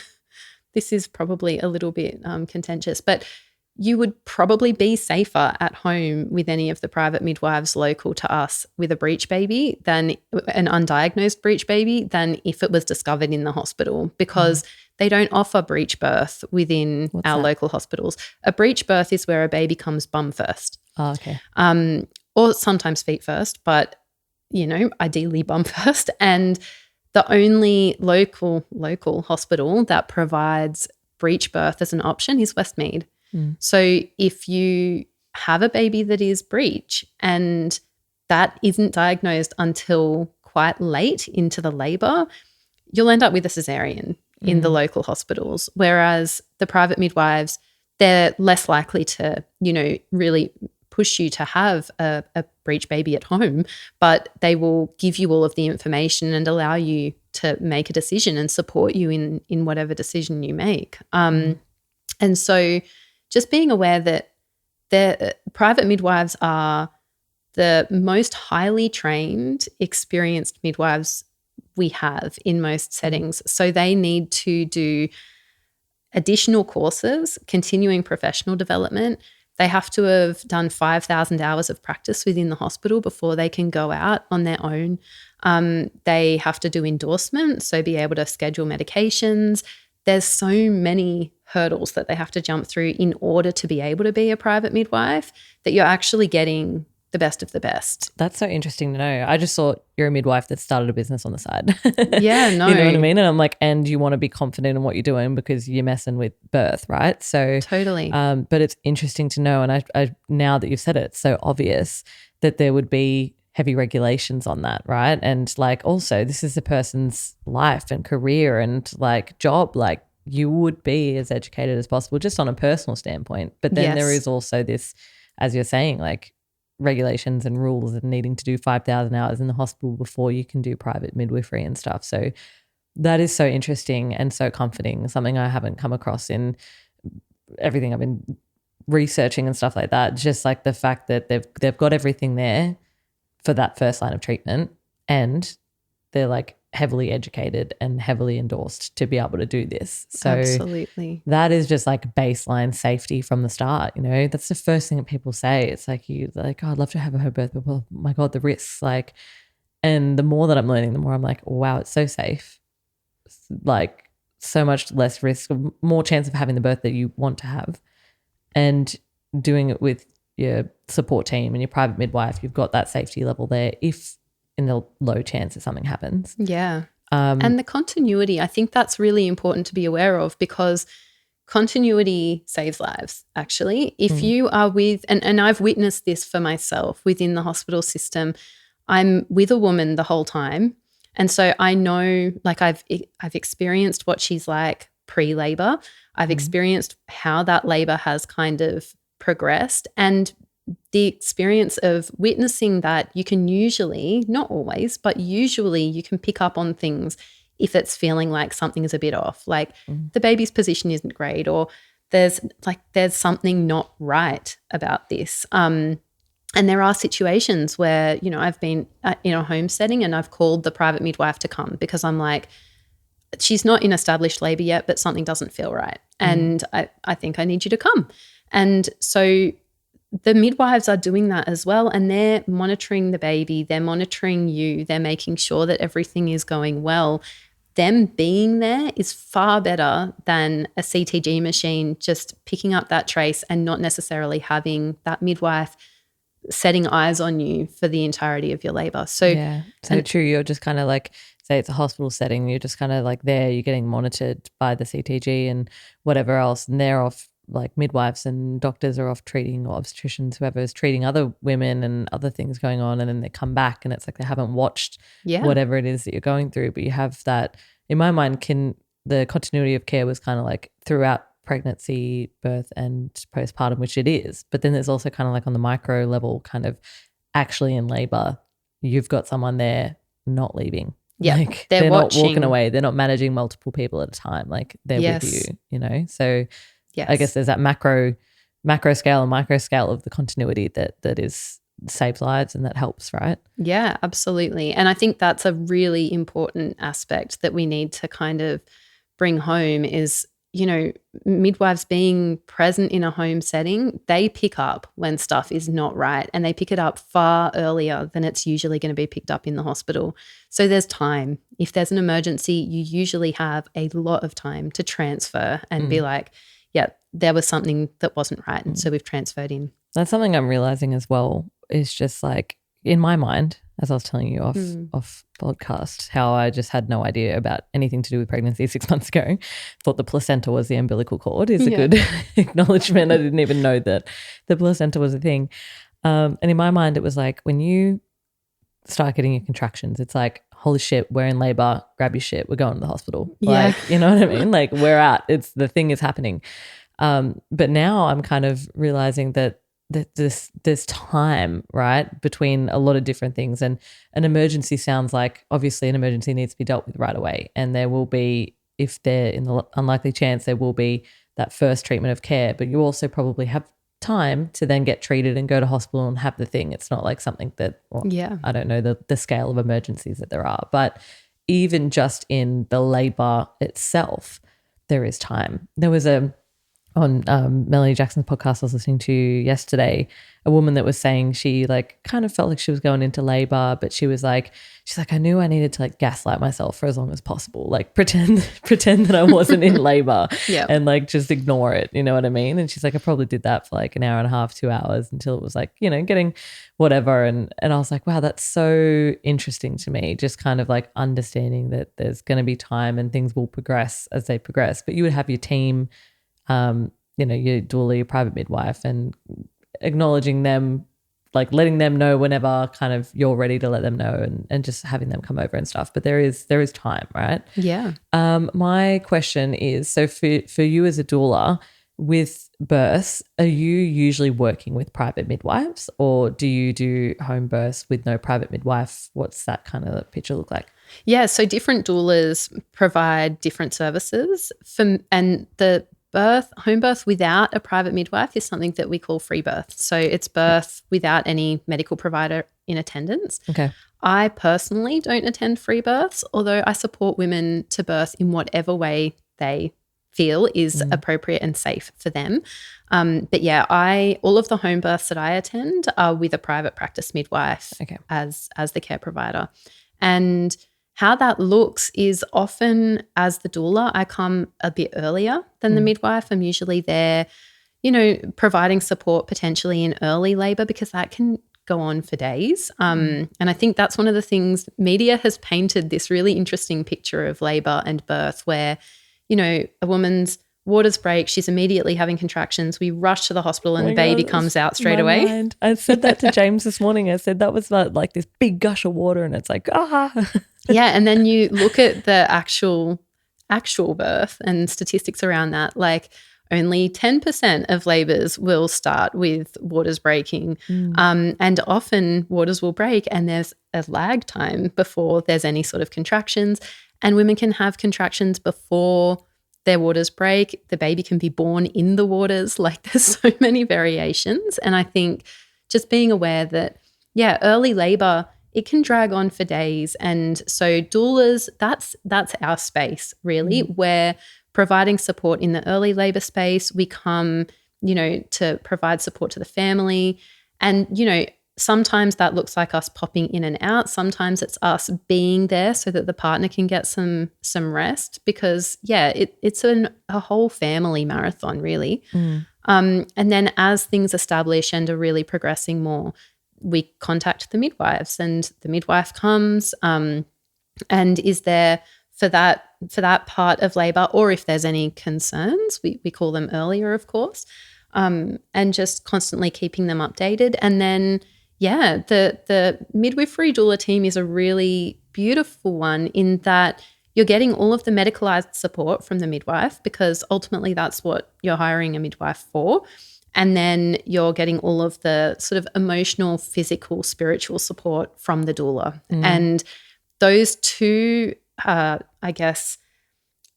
this is probably a little bit contentious, but you would probably be safer at home with any of the private midwives local to us with a breech baby than an undiagnosed breech baby than if it was discovered in the hospital, because they don't offer breech birth within our local hospitals. A breech birth is where a baby comes bum first. Oh, okay. Or sometimes feet first, but, ideally bum first. And the only local hospital that provides breech birth as an option is Westmead. So if you have a baby that is breech and that isn't diagnosed until quite late into the labour, you'll end up with a cesarean in the local hospitals, whereas the private midwives, they're less likely to, really push you to have a breech baby at home, but they will give you all of the information and allow you to make a decision and support you in whatever decision you make. And so just being aware that the private midwives are the most highly trained, experienced midwives we have in most settings. So they need to do additional courses, continuing professional development. They have to have done 5,000 hours of practice within the hospital before they can go out on their own. They have to do endorsements, so be able to schedule medications. There's so many hurdles that they have to jump through in order to be able to be a private midwife that you're actually getting the best of the best. That's so interesting to know. I just thought you're a midwife that started a business on the side. Yeah, no. You know what I mean? And I'm like, and you want to be confident in what you're doing because you're messing with birth, right? So totally. But it's interesting to know, and I now that you've said it, it's so obvious that there would be heavy regulations on that, right? And like also this is a person's life and career and like job, like you would be as educated as possible just on a personal standpoint. But then there is also this, as you're saying, like regulations and rules and needing to do 5,000 hours in the hospital before you can do private midwifery and stuff. So that is so interesting and so comforting, something I haven't come across in everything I've been researching and stuff like that. Just like the fact that they've got everything there for that first line of treatment and they're like heavily educated and heavily endorsed to be able to do this. So absolutely, that is just like baseline safety from the start. That's the first thing that people say. It's like oh, I'd love to have a home birth, but oh my God, the risks. Like, and the more that I'm learning, the more I'm like, wow, it's so safe. It's like so much less risk, more chance of having the birth that you want to have, and doing it with your support team and your private midwife. You've got that safety level there if in the low chance that something happens. Yeah. And the continuity, I think that's really important to be aware of, because continuity saves lives, actually. If you are with, and I've witnessed this for myself within the hospital system, I'm with a woman the whole time. And so I know, like I've experienced what she's like pre-labor. I've experienced how that labor has kind of progressed, and the experience of witnessing that you can usually, not always, but usually you can pick up on things if it's feeling like something is a bit off, like the baby's position isn't great, or there's something not right about this. And there are situations where, I've been in a home setting and I've called the private midwife to come because I'm like, she's not in established labor yet, but something doesn't feel right. And I think I need you to come. And so the midwives are doing that as well, and they're monitoring the baby, they're monitoring you, they're making sure that everything is going well. Them being there is far better than a CTG machine just picking up that trace and not necessarily having that midwife setting eyes on you for the entirety of your labor. So yeah, so true. You're just kind of like, say it's a hospital setting, you're just kind of like there, you're getting monitored by the CTG and whatever else, and they're off, like midwives and doctors are off treating, or obstetricians, whoever is treating other women and other things going on, and then they come back and it's like they haven't watched whatever it is that you're going through. But you have that, in my mind, the continuity of care was kind of like throughout pregnancy, birth and postpartum, which it is. But then there's also kind of like on the micro level, kind of actually in labor, you've got someone there not leaving. Yeah, like they're not walking watching. away. They're not managing multiple people at a time. Like they're with you, you know? So I guess there's that macro scale and micro scale of the continuity that is saves lives and that helps, right? Yeah, absolutely. And I think that's a really important aspect that we need to kind of bring home is, you know, midwives being present in a home setting, they pick up when stuff is not right, and they pick it up far earlier than it's usually going to be picked up in the hospital. So there's time. If there's an emergency, you usually have a lot of time to transfer and be like, yeah, there was something that wasn't right. And so we've transferred in. That's something I'm realizing as well, is just like in my mind, as I was telling you off podcast, how I just had no idea about anything to do with pregnancy 6 months ago. Thought the placenta was the umbilical cord is a good acknowledgement. I didn't even know that the placenta was a thing. And in my mind, it was like when you start getting your contractions, it's like, holy shit, we're in labor, grab your shit, we're going to the hospital. Like, you know what I mean? Like we're at, the thing is happening. But now I'm kind of realizing that there's time, right, between a lot of different things. And an emergency sounds like, obviously an emergency needs to be dealt with right away. And there will be, if they're in the unlikely chance, there will be that first treatment of care. But you also probably have time to then get treated and go to hospital and have the thing. It's not like something that, I don't know the scale of emergencies that there are. But even just in the labor itself, there is time. There was on Melanie Jackson's podcast I was listening to yesterday, a woman that was saying she like kind of felt like she was going into labor, but she's like, I knew I needed to like gaslight myself for as long as possible, like pretend that I wasn't in labor and like just ignore it, you know what I mean? And she's like, I probably did that for like an hour and a half, 2 hours until it was like, you know, getting whatever. And I was like, wow, that's so interesting to me, just kind of like understanding that there's going to be time and things will progress as they progress. But you would have your team, you know, your doula, your private midwife, and acknowledging them, like letting them know whenever kind of you're ready to let them know, and just having them come over and stuff. But there is time, right? Yeah. My question is, so for you as a doula with births, are you usually working with private midwives, or do you do home births with no private midwife? What's that kind of picture look like? Yeah, so different doulas provide different services and the home birth without a private midwife is something that we call free birth. So it's birth without any medical provider in attendance. Okay. I personally don't attend free births, although I support women to birth in whatever way they feel is appropriate and safe for them. But yeah, all of the home births that I attend are with a private practice midwife as the care provider. And how that looks is often as the doula, I come a bit earlier than the midwife. I'm usually there, you know, providing support potentially in early labor because that can go on for days. And I think that's one of the things media has painted this really interesting picture of labor and birth where, you know, a woman's waters break, she's immediately having contractions. We rush to the hospital and the baby comes out straight away. Mind. I said that to James this morning. I said that was like this big gush of water and it's like, Yeah, and then you look at the actual birth and statistics around that, like only 10% of labours will start with waters breaking. And often waters will break and there's a lag time before there's any sort of contractions, and women can have contractions before their waters break. The baby can be born in the waters. Like there's so many variations. And I think just being aware that, yeah, early labour, it can drag on for days. And so doulas, that's our space really, where providing support in the early labour space, we come, you know, to provide support to the family. And, you know, sometimes that looks like us popping in and out. Sometimes it's us being there so that the partner can get some rest because, yeah, it's a whole family marathon really. And then as things establish and are really progressing more, we contact the midwives and the midwife comes and is there for that part of labour, or if there's any concerns, we call them earlier, of course, and just constantly keeping them updated. And then, yeah, the midwifery doula team is a really beautiful one in that you're getting all of the medicalized support from the midwife, because ultimately that's what you're hiring a midwife for. And then you're getting all of the sort of emotional, physical, spiritual support from the doula. And those two, I guess,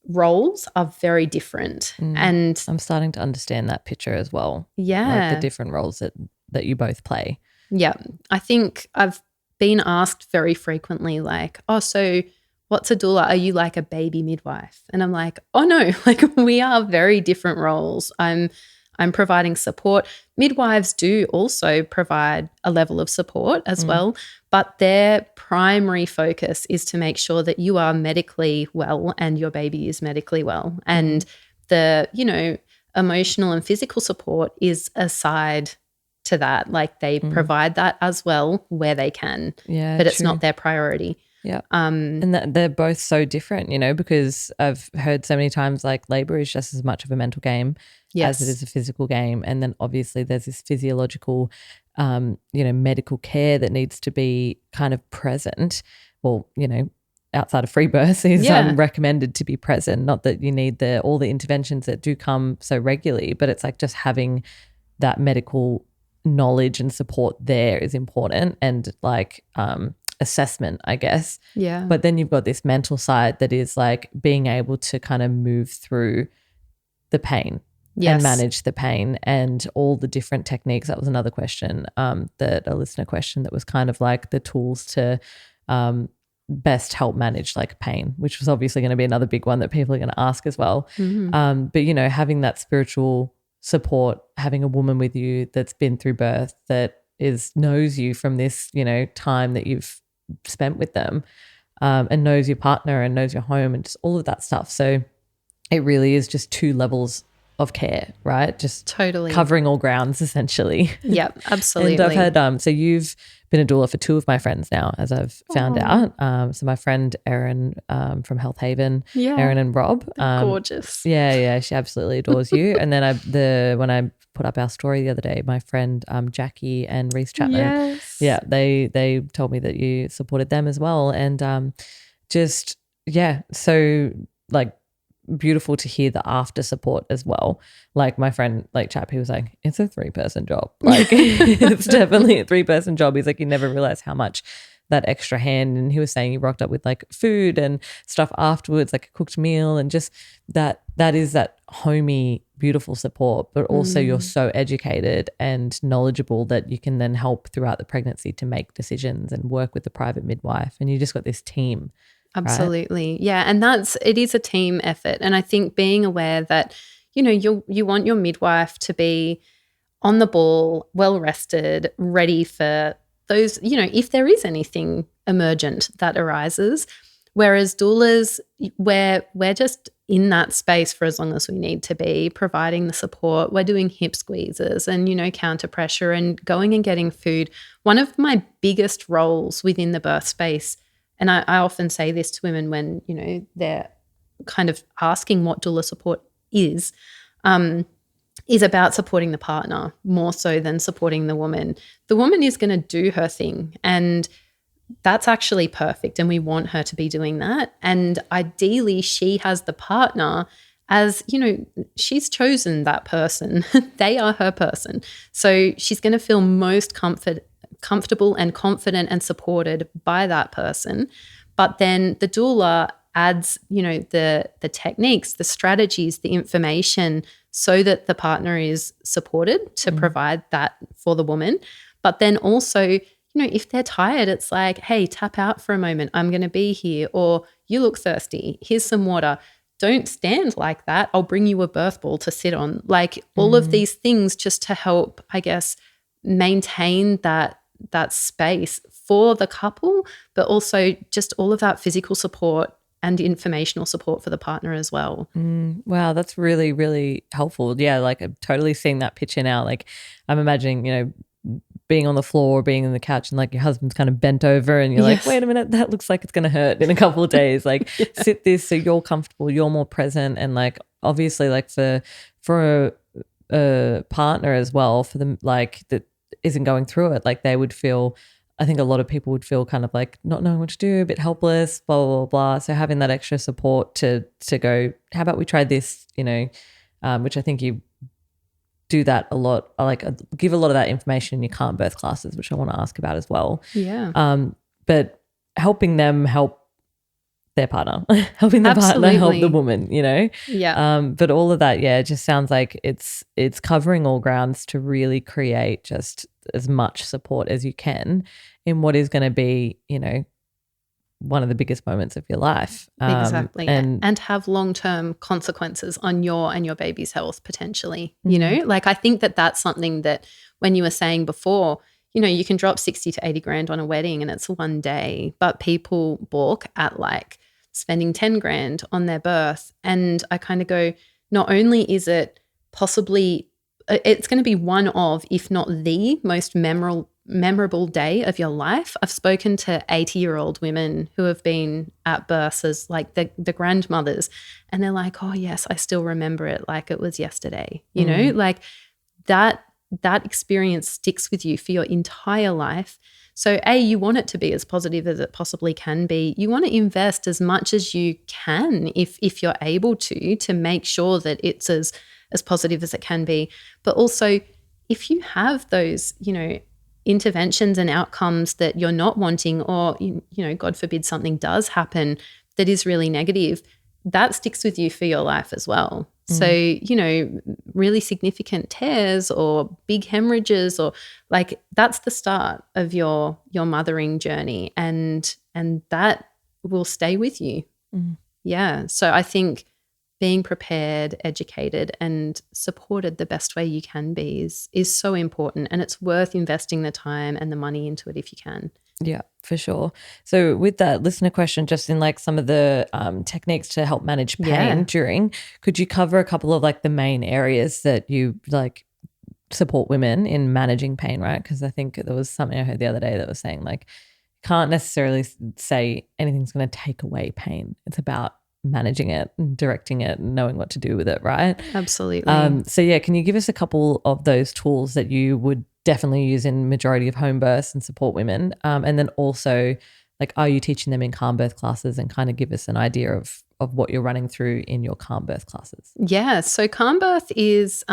roles are very different. And I'm starting to understand that picture as well. yeah, like the different roles that you both play. Yeah. I think I've been asked very frequently, like, oh, so what's a doula? Are you like a baby midwife? And I'm like, oh no, like we are very different roles. I'm providing support. Midwives do also provide a level of support as well, but their primary focus is to make sure that you are medically well and your baby is medically well. And the, emotional and physical support is aside to that. Like they provide that as well where they can, but it's not their priority. Yeah. And they're both so different, because I've heard so many times like labor is just as much of a mental game as it is a physical game. And then obviously there's this physiological, medical care that needs to be kind of present. Well, outside of free birth is recommended to be present. Not that you need all the interventions that do come so regularly, but it's like just having that medical knowledge and support there is important, and like assessment, I guess. Yeah. But then you've got this mental side that is like being able to kind of move through the pain and manage the pain and all the different techniques. That was another question, that a listener question that was kind of like the tools to best help manage like pain, which was obviously going to be another big one that people are going to ask as well. But having that spiritual support, having a woman with you that's been through birth, that knows you from this, time that you've spent with them, and knows your partner and knows your home and just all of that stuff. So it really is just two levels of care, right? Just totally covering all grounds essentially. Yep, absolutely. And I've had, so you've been a doula for two of my friends now, as I've found out. So my friend Erin from Health Haven, Erin and Rob. Gorgeous. Yeah, she absolutely adores you. And then when I put up our story the other day, my friend Jackie and Reese Chapman, they told me that you supported them as well. And so like beautiful to hear the after support as well. Like my friend, like chap, he was like, it's a 3-person job. Like it's definitely a 3-person job. He's like, you never realize how much that extra hand. And he was saying he rocked up with like food and stuff afterwards, like a cooked meal, and just that is that homey, beautiful support. But also you're so educated and knowledgeable that you can then help throughout the pregnancy to make decisions and work with the private midwife. And you just got this team. Absolutely. Right? Yeah. And it is a team effort. And I think being aware that, you want your midwife to be on the ball, well rested, ready for those, if there is anything emergent that arises. Whereas doulas, we're just in that space for as long as we need to be, providing the support. We're doing hip squeezes and, counter pressure and going and getting food. One of my biggest roles within the birth space, and I often say this to women when, they're kind of asking what doula support is about supporting the partner more so than supporting the woman. The woman is going to do her thing, and that's actually perfect, and we want her to be doing that. And ideally she has the partner as, she's chosen that person. They are her person. So she's going to feel most comfortable and confident and supported by that person. But then the doula adds, the techniques, the strategies, the information so that the partner is supported to provide that for the woman. But then also, if they're tired, it's like, hey, tap out for a moment. I'm going to be here. Or you look thirsty. Here's some water. Don't stand like that. I'll bring you a birth ball to sit on. Like all of these things just to help, I guess, maintain that space for the couple, but also just all of that physical support and informational support for the partner as well. Wow, that's really, really helpful. Yeah, like I'm totally seeing that picture now. Like I'm imagining, being on the floor or being on the couch and like your husband's kind of bent over and you're like, wait a minute, that looks like it's going to hurt in a couple of days. Like sit this so you're comfortable, you're more present. And like obviously like for a partner as well, for them like that isn't going through it, like they would feel I think a lot of people would feel kind of like not knowing what to do, a bit helpless, blah, blah, blah, blah. So having that extra support to go, how about we try this, you know, which I think you do that a lot, like give a lot of that information in your Calmbirth classes, which I want to ask about as well. Yeah. But helping them help their partner, helping the partner help the woman, you know? Yeah. But all of that, yeah, it just sounds like it's covering all grounds to really create just as much support as you can in what is going to be, you know, one of the biggest moments of your life. Exactly. And have long-term consequences on your and your baby's health potentially, you know? Like I think that that's something that when you were saying before, you know, you can drop 60 to 80 grand on a wedding and it's one day, but people balk at like spending 10 grand on their birth. And I kind of go, not only is it possibly, it's going to be one of, if not the most memorable day of your life. I've spoken to 80-year-old women who have been at births as like the grandmothers, and they're like, oh yes, I still remember it like it was yesterday, you know, like that experience sticks with you for your entire life. So you want it to be as positive as it possibly can be. You want to invest as much as you can if you're able to make sure that it's as positive as it can be. But also if you have those, you know, interventions and outcomes that you're not wanting, or, you know, God forbid something does happen that is really negative, that sticks with you for your life as well. So, you know, really significant tears or big hemorrhages, or like that's the start of your mothering journey, and that will stay with you. Yeah. So I think being prepared, educated and supported the best way you can be is so important, and it's worth investing the time and the money into it if you can. Yeah, for sure. So with that listener question, just in like some of the techniques to help manage pain during, could you cover a couple of like the main areas that you like support women in managing pain, right? Because I think there was something I heard the other day that was saying like can't necessarily say anything's going to take away pain. It's about managing it and directing it and knowing what to do with it, right? Absolutely. So yeah, can you give us a couple of those tools that you would definitely use in majority of home births and support women, and then also like are you teaching them in Calmbirth classes, and kind of give us an idea of what you're running through in your Calmbirth classes? Yeah, so Calmbirth is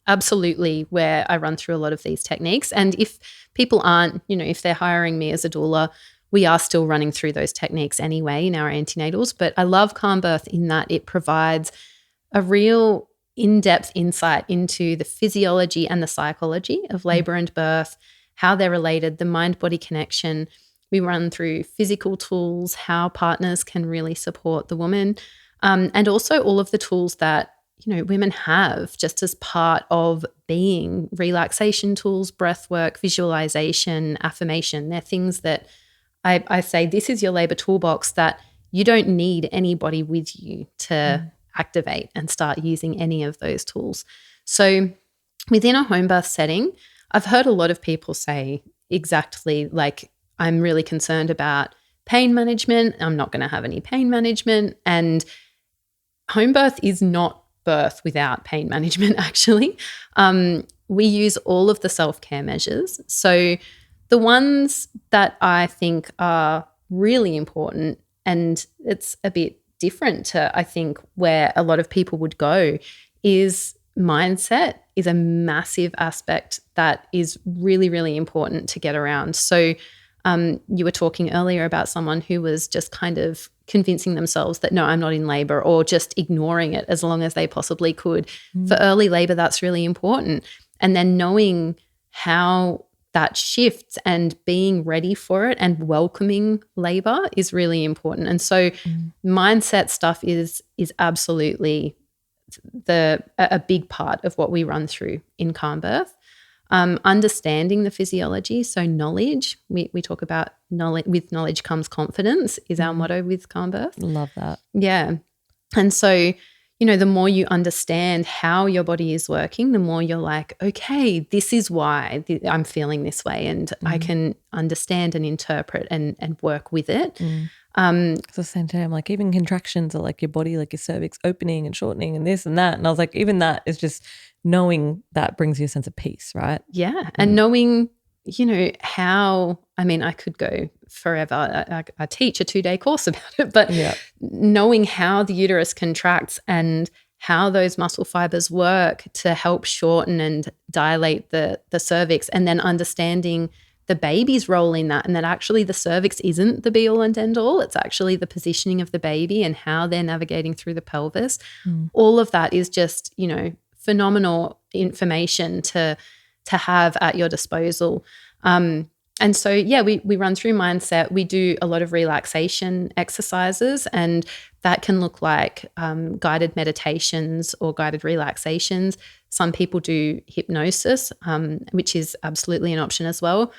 absolutely where I run through a lot of these techniques, and if people aren't, you know, if they're hiring me as a doula, we are still running through those techniques anyway in our antenatals. But I love Calmbirth in that it provides a real in-depth insight into the physiology and the psychology of labor and birth, how they're related, the mind-body connection. We run through physical tools, how partners can really support the woman, and also all of the tools that, you know, women have just as part of being, relaxation tools, breath work, visualization, affirmation. They're things that I say, this is your labor toolbox that you don't need anybody with you to activate and start using any of those tools. So within a home birth setting, I've heard a lot of people say exactly like, I'm really concerned about pain management. I'm not going to have any pain management. And home birth is not birth without pain management, actually. We use all of the self-care measures. So the ones that I think are really important, and it's a bit different to, I think, where a lot of people would go, is mindset is a massive aspect that is really, really important to get around. So you were talking earlier about someone who was just kind of convincing themselves that, no, I'm not in labor, or just ignoring it as long as they possibly could. For early labor, that's really important. And then knowing how that shifts and being ready for it and welcoming labor is really important. And so mindset stuff is absolutely a big part of what we run through in Calmbirth. Understanding the physiology, so knowledge. We talk about knowledge. With knowledge comes confidence is our motto with Calmbirth. Love that. Yeah. And so, you know, the more you understand how your body is working, the more you're like, okay, this is why I'm feeling this way, and I can understand and interpret and work with it. At the same time, like even contractions are like your body, like your cervix opening and shortening and this and that. And I was like, even that is just knowing that brings you a sense of peace, right? Yeah. And knowing I could go forever. I teach a 2-day course about it, but knowing how the uterus contracts and how those muscle fibers work to help shorten and dilate the cervix, and then understanding the baby's role in that, and that actually the cervix isn't the be-all and end-all. It's actually the positioning of the baby and how they're navigating through the pelvis. All of that is just, phenomenal information to have at your disposal. And so, we run through mindset. We do a lot of relaxation exercises, and that can look like guided meditations or guided relaxations. Some people do hypnosis, which is absolutely an option as well.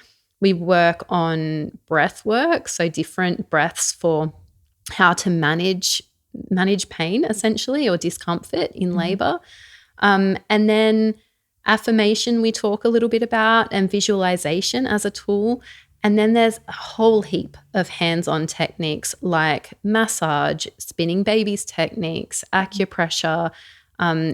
We work on breath work, so different breaths for how to manage pain essentially, or discomfort in labor. And then affirmation we talk a little bit about, and visualization as a tool. And then there's a whole heap of hands-on techniques like massage, spinning babies techniques, acupressure,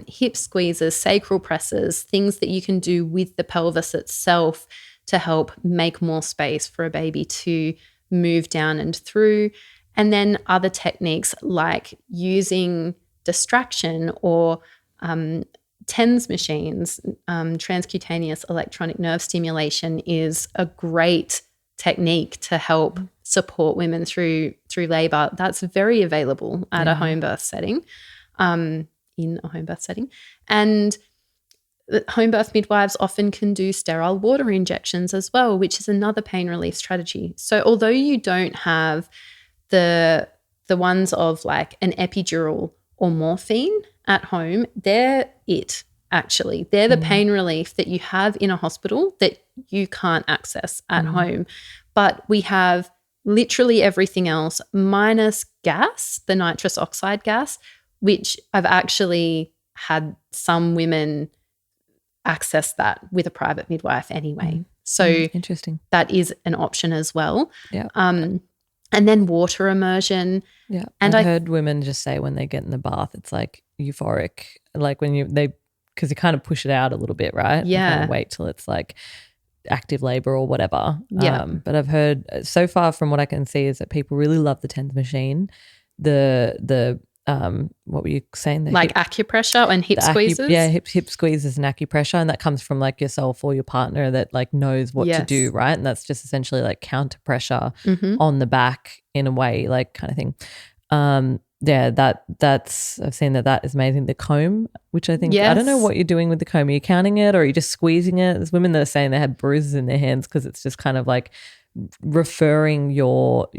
hip squeezes, sacral presses, things that you can do with the pelvis itself to help make more space for a baby to move down and through. And then other techniques like using distraction or TENS machines, transcutaneous electronic nerve stimulation, is a great technique to help support women through labor. That's very available at a home birth setting, in a home birth setting. And home birth midwives often can do sterile water injections as well, which is another pain relief strategy. So although you don't have the ones of like an epidural or morphine at home, they're actually. They're the pain relief that you have in a hospital that you can't access at home. But we have literally everything else minus gas, the nitrous oxide gas, which I've actually had some women access that with a private midwife anyway. So interesting. That is an option as well. Yeah. And then water immersion. Yeah. And I've heard women just say when they get in the bath, it's like euphoric, like when because you kind of push it out a little bit, right? Yeah. And kind of wait till it's like active labor or whatever. Yeah. But I've heard so far from what I can see is that people really love the TENS machine. The what were you saying? Like acupressure and hip squeezes? Hip squeezes and acupressure, and that comes from like yourself or your partner that like knows what to do, right? And that's just essentially like counter pressure on the back in a way, like kind of thing. That's I've seen that is amazing. The comb, which I think I don't know what you're doing with the comb. Are you counting it or are you just squeezing it? There's women that are saying they had bruises in their hands because it's just kind of like referring your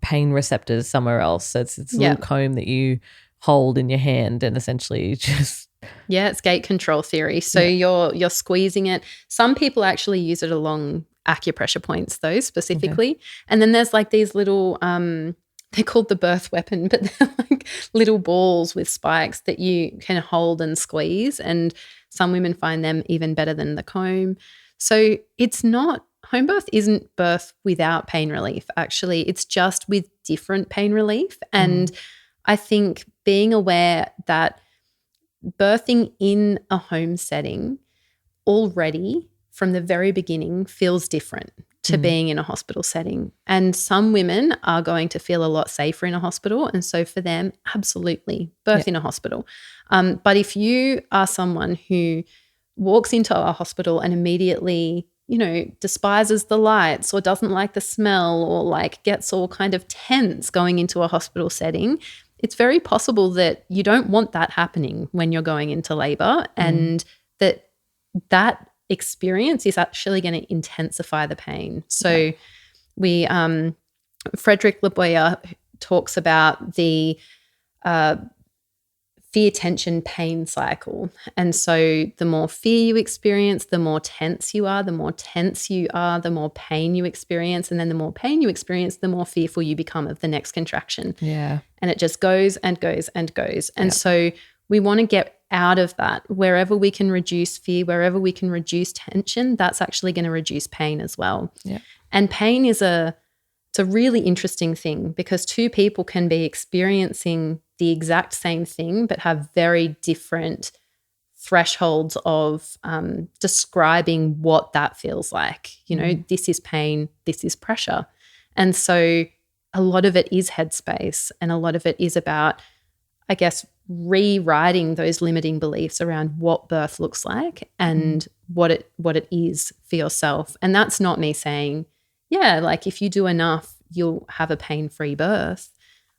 pain receptors somewhere else. So it's a little comb that you hold in your hand and essentially just it's gate control theory. So you're squeezing it. Some people actually use it along acupressure points though, specifically. And then there's like these little they're called the birth weapon, but they're like little balls with spikes that you can hold and squeeze, and some women find them even better than the comb. So it's not home birth isn't birth without pain relief, actually. It's just with different pain relief. And I think being aware that birthing in a home setting already from the very beginning feels different to being in a hospital setting. And some women are going to feel a lot safer in a hospital. And so for them, absolutely, birth in a hospital. But if you are someone who walks into a hospital and immediately despises the lights or doesn't like the smell or like gets all kind of tense going into a hospital setting, it's very possible that you don't want that happening when you're going into labor, and that experience is actually going to intensify the pain. So we Frederick Leboyer talks about the fear, tension, pain cycle. And so the more fear you experience, the more tense you are. The more tense you are, the more pain you experience. And then the more pain you experience, the more fearful you become of the next contraction. Yeah. And it just goes and goes and goes. And so we want to get out of that. Wherever we can reduce fear, wherever we can reduce tension, that's actually going to reduce pain as well. Yeah. And pain is it's a really interesting thing because two people can be experiencing the exact same thing but have very different thresholds of describing what that feels like. You know, this is pain, this is pressure. And so a lot of it is headspace, and a lot of it is about, I guess, rewriting those limiting beliefs around what birth looks like and what it is for yourself. And that's not me saying, yeah, like if you do enough, you'll have a pain-free birth.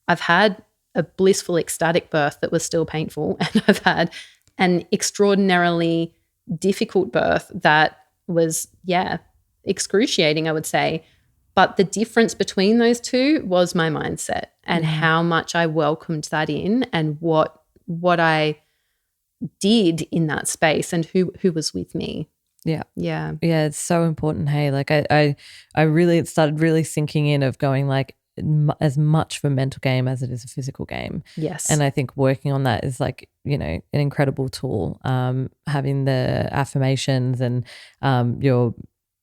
I've had a blissful, ecstatic birth that was still painful, and I've had an extraordinarily difficult birth that was, excruciating, I would say. But the difference between those two was my mindset and how much I welcomed that in, and what I did in that space, and who was with me. Yeah. Yeah. Yeah, it's so important. Hey, like I really, it started really sinking in of going like as much of a mental game as it is a physical game. Yes. And I think working on that is like, you know, an incredible tool. Having the affirmations and your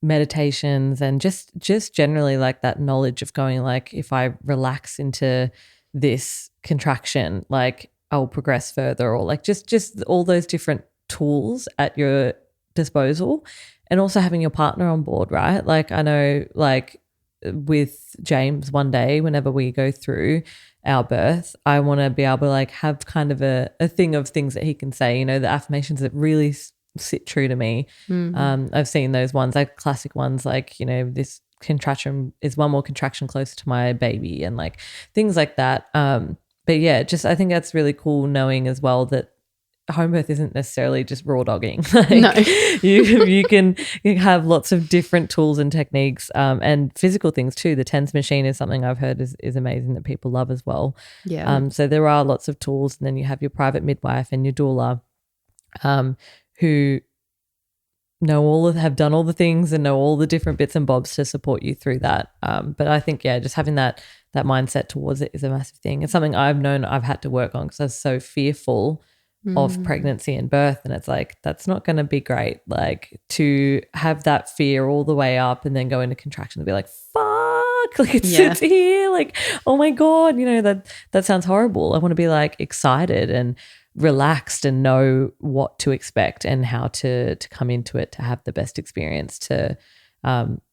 meditations and just generally like that knowledge of going like, if I relax into this contraction, like I'll progress further, or like just all those different tools at your disposal. And also having your partner on board, right? Like I know like with James one day, whenever we go through our birth, I want to be able to like have kind of a thing of things that he can say, you know, the affirmations that really sit true to me. I've seen those ones, like classic ones, like, you know, this contraction is one more contraction closer to my baby, and like things like that. But yeah, just I think that's really cool knowing as well that home birth isn't necessarily just raw dogging. Like, no. you can have lots of different tools and techniques, and physical things too. The TENS machine is something I've heard is amazing that people love as well. Yeah. So there are lots of tools, and then you have your private midwife and your doula, who have done all the things and know all the different bits and bobs to support you through that. But I think, just having that mindset towards it is a massive thing. It's something I've known I've had to work on because I was so fearful of pregnancy and birth, and it's like that's not going to be great, like to have that fear all the way up and then go into contraction and be like fuck, like it's here, like oh my god, you know, that sounds horrible. I want to be like excited and relaxed and know what to expect and how to come into it to have the best experience, to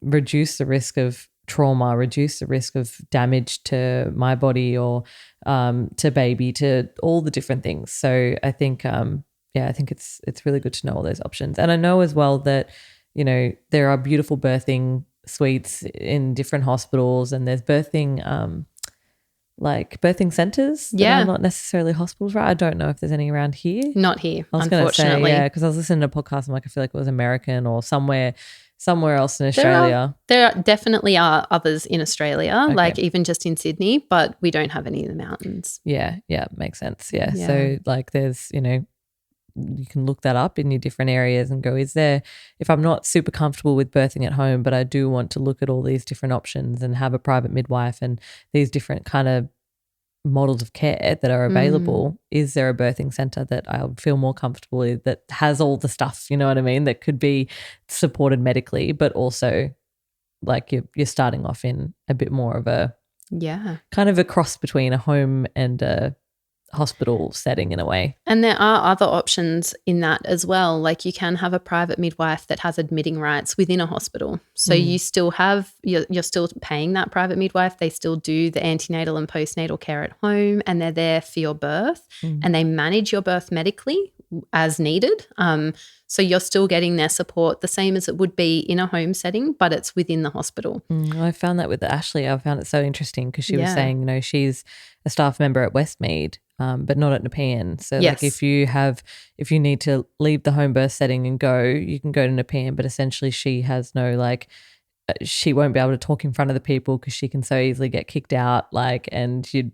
reduce the risk of trauma, reduce the risk of damage to my body or to baby, to all the different things. So I think I think it's really good to know all those options. And I know as well that, you know, there are beautiful birthing suites in different hospitals, and there's birthing like birthing centers that are not necessarily hospitals, right? I don't know if there's any around here. Not here, I was unfortunately. Say, because I was listening to a podcast and like I feel like it was American or somewhere else in Australia. There definitely are others in Australia, like even just in Sydney, but we don't have any in the mountains. Yeah, makes sense. Yeah. So like there's, you know, you can look that up in your different areas and go, is there, if I'm not super comfortable with birthing at home, but I do want to look at all these different options and have a private midwife and these different kind of models of care that are available, is there a birthing centre that I'll feel more comfortable with, that has all the stuff, you know what I mean, that could be supported medically, but also like you're starting off in a bit more of a kind of a cross between a home and a hospital setting in a way. And there are other options in that as well. Like you can have a private midwife that has admitting rights within a hospital. So you still have, you're still paying that private midwife. They still do the antenatal and postnatal care at home, and they're there for your birth and they manage your birth medically as needed. So you're still getting their support the same as it would be in a home setting, but it's within the hospital. I found that with Ashley. I found it so interesting because she was saying, you know, she's a staff member at Westmead, but not at Nepean. So like if you need to leave the home birth setting and go, you can go to Nepean, but essentially she has no like, she won't be able to talk in front of the people because she can so easily get kicked out, like, and you're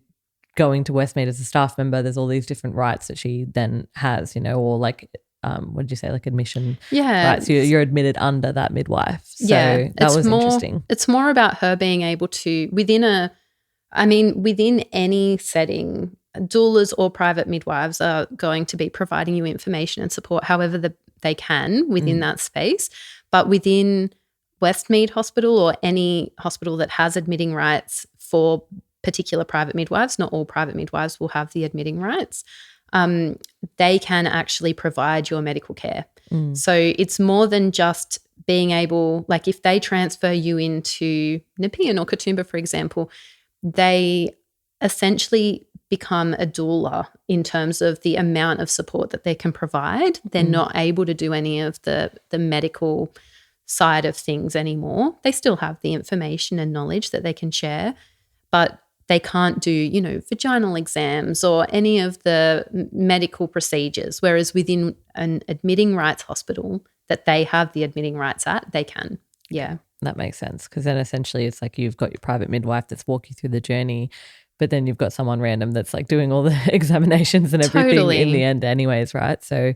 going to Westmead as a staff member, there's all these different rights that she then has, you know, or like what did you say, like admission rights. You're admitted under that midwife. So that was interesting. It's more about her being able to, within any setting, doulas or private midwives are going to be providing you information and support however they can within that space. But within Westmead Hospital or any hospital that has admitting rights for particular private midwives, not all private midwives will have the admitting rights. they can actually provide your medical care. So it's more than just being able, like if they transfer you into Nepean or Katoomba, for example, they essentially become a doula in terms of the amount of support that they can provide. They're not able to do any of the medical side of things anymore. They still have the information and knowledge that they can share, but they can't do, vaginal exams or any of the medical procedures, whereas within an admitting rights hospital that they have the admitting rights at, they can. Yeah. That makes sense, because then essentially it's like you've got your private midwife that's walking you through the journey, but then you've got someone random that's like doing all the examinations and everything in the end anyways, right? So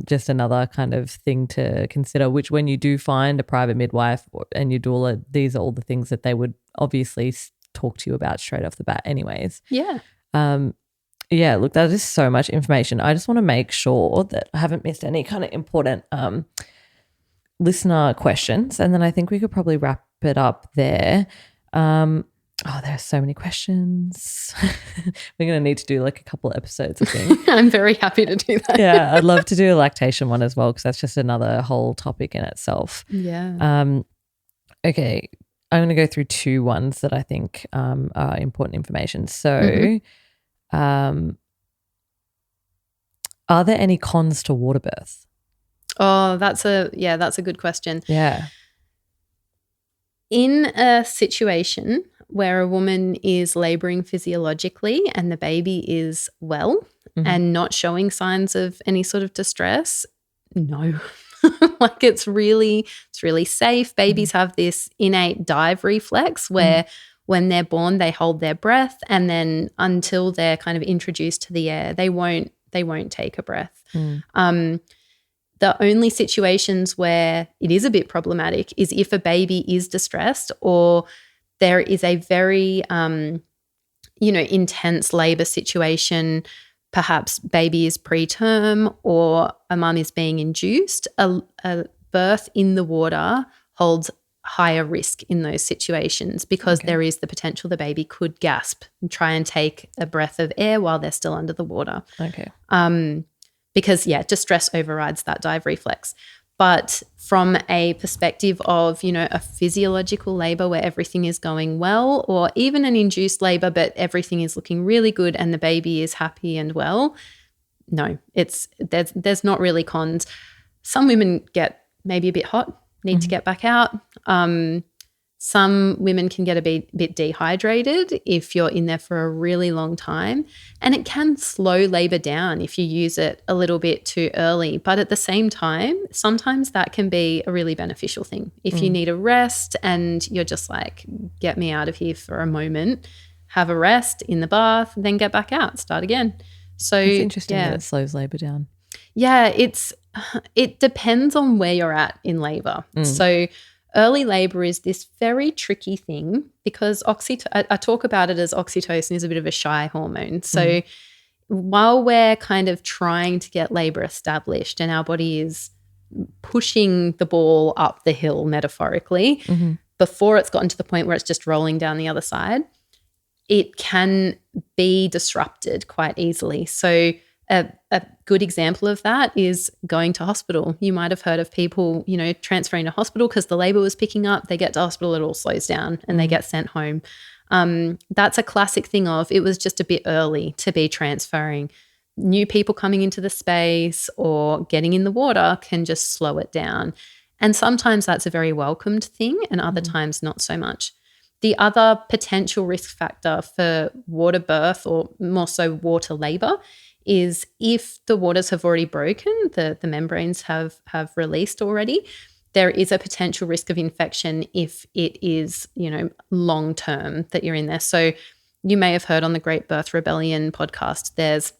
just another kind of thing to consider, which when you do find a private midwife and your doula, these are all the things that they would obviously talk to you about straight off the bat anyways. Yeah. Yeah, look, that is so much information. I just want to make sure that I haven't missed any kind of important listener questions, and then I think we could probably wrap it up there. There are so many questions. We're going to need to do like a couple of episodes, I think. I'm very happy to do that. Yeah, I'd love to do a lactation one as well, because that's just another whole topic in itself. Yeah. Okay, I'm going to go through two ones that I think are important information. So are there any cons to water birth? Oh, that's a good question. Yeah. In a situation where a woman is laboring physiologically and the baby is well and not showing signs of any sort of distress, no. Like it's really safe. Babies have this innate dive reflex where when they're born, they hold their breath, and then until they're kind of introduced to the air, they won't take a breath. The only situations where it is a bit problematic is if a baby is distressed or there is a very, intense labor situation. Perhaps baby is preterm or a mum is being induced. A birth in the water holds higher risk in those situations because there is the potential the baby could gasp and try and take a breath of air while they're still under the water. Okay. Because, distress overrides that dive reflex. But from a perspective of, a physiological labor where everything is going well, or even an induced labor but everything is looking really good and the baby is happy and well, no, there's not really cons. Some women get maybe a bit hot, need to get back out. Some women can get a bit dehydrated if you're in there for a really long time, and it can slow labor down if you use it a little bit too early. But at the same time, sometimes that can be a really beneficial thing. If you need a rest and you're just like, get me out of here for a moment, have a rest in the bath, then get back out, start again. So it's interesting that it slows labor down. Yeah, it depends on where you're at in labor. So early labor is this very tricky thing because I talk about it as oxytocin is a bit of a shy hormone. So while we're kind of trying to get labor established and our body is pushing the ball up the hill metaphorically, before it's gotten to the point where it's just rolling down the other side, it can be disrupted quite easily. So a good example of that is going to hospital. You might have heard of people, transferring to hospital because the labor was picking up. They get to hospital, it all slows down and they get sent home. That's a classic thing of it was just a bit early to be transferring. New people coming into the space or getting in the water can just slow it down. And sometimes that's a very welcomed thing and other times not so much. The other potential risk factor for water birth or more so water labor is if the waters have already broken, the membranes have released already, there is a potential risk of infection if it is, long term that you're in there. So you may have heard on the Great Birth Rebellion podcast, there's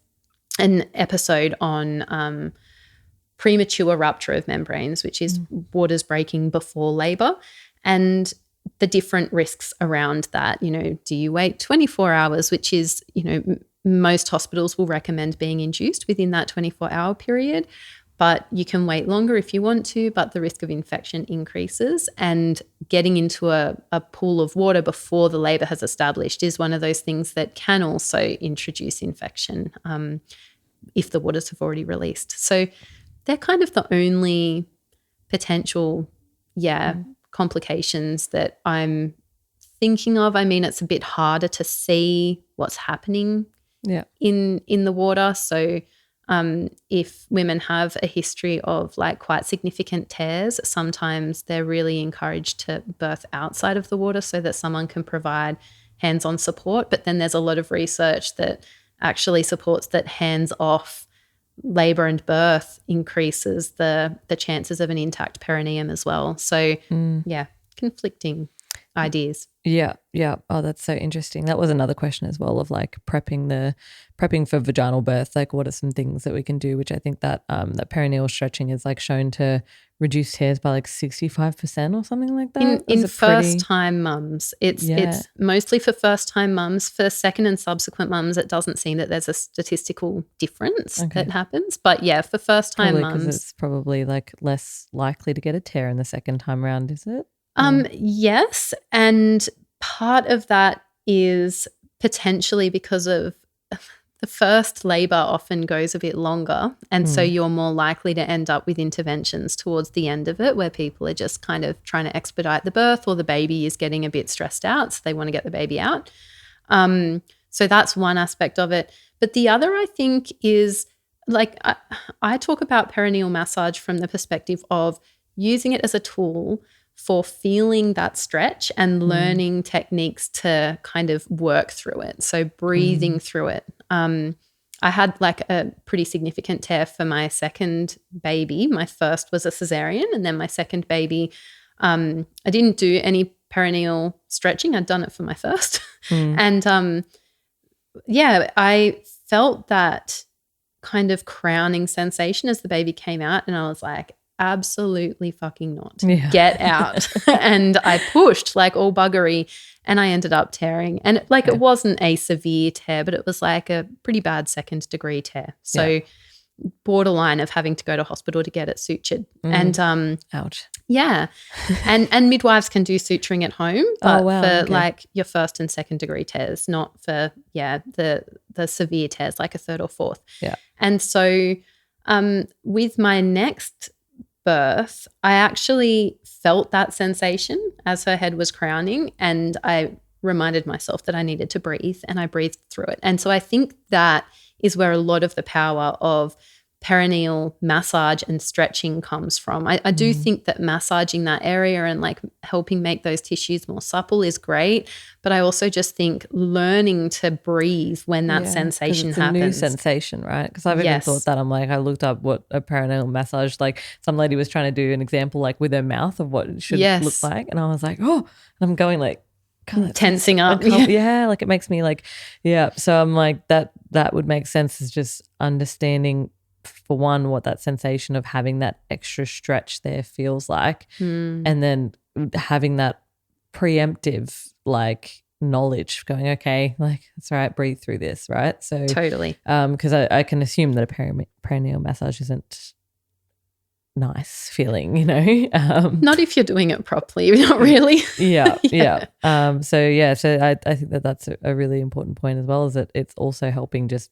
an episode on premature rupture of membranes, which is waters breaking before labor, and the different risks around that. Do you wait 24 hours, which is, most hospitals will recommend being induced within that 24-hour period, but you can wait longer if you want to, but the risk of infection increases. And getting into a pool of water before the labor has established is one of those things that can also introduce infection. if the waters have already released. So they're kind of the only potential, complications that I'm thinking of. I mean, it's a bit harder to see what's happening in the water. So if women have a history of like quite significant tears, sometimes they're really encouraged to birth outside of the water so that someone can provide hands-on support. But then there's a lot of research that actually supports that hands-off labour and birth increases the chances of an intact perineum as well. So, conflicting ideas. Yeah. Oh, that's so interesting. That was another question as well of like prepping for vaginal birth. Like, what are some things that we can do? Which I think that that perineal stretching is like shown to reduce tears by like 65% or something like that. In first-time mums, it's mostly for first-time mums. For second and subsequent mums, it doesn't seem that there's a statistical difference that happens. But yeah, for first-time mums, because it's probably like less likely to get a tear in the second time round, is it? Yes, and part of that is potentially because of the first labour often goes a bit longer, and so you're more likely to end up with interventions towards the end of it where people are just kind of trying to expedite the birth, or the baby is getting a bit stressed out, so they want to get the baby out. So that's one aspect of it. But the other, I think, is like I talk about perineal massage from the perspective of using it as a tool for feeling that stretch and learning techniques to kind of work through it. So breathing through it. I had like a pretty significant tear for my second baby. My first was a cesarean, and then my second baby, I didn't do any perineal stretching. I'd done it for my first. And I felt that kind of crowning sensation as the baby came out, and I was like, absolutely fucking not. Get out. And I pushed like all buggery, and I ended up tearing. And it wasn't a severe tear, but it was like a pretty bad second degree tear. So borderline of having to go to hospital to get it sutured. And ouch. Yeah. And midwives can do suturing at home, but for like your first and second degree tears, not for the severe tears like a third or fourth. Yeah. And so with my next birth, I actually felt that sensation as her head was crowning, and I reminded myself that I needed to breathe, and I breathed through it. And so I think that is where a lot of the power of perineal massage and stretching comes from. I do think that massaging that area and like helping make those tissues more supple is great, but I also just think learning to breathe when that sensation happens. It's a new sensation, right? Because I've even thought that. I'm like, I looked up what a perineal massage, like some lady was trying to do an example like with her mouth of what it should look like, and I was like, oh, and I'm going like, God, tensing up. Like it makes me like, so I'm like that would make sense, is just understanding, for one, what that sensation of having that extra stretch there feels like, and then having that preemptive like knowledge going, okay, like that's all right, breathe through this, right? So totally. Because I can assume that a perineal massage isn't nice feeling, you know. Not if you're doing it properly, not really. So I think that that's a really important point as well, is that it's also helping just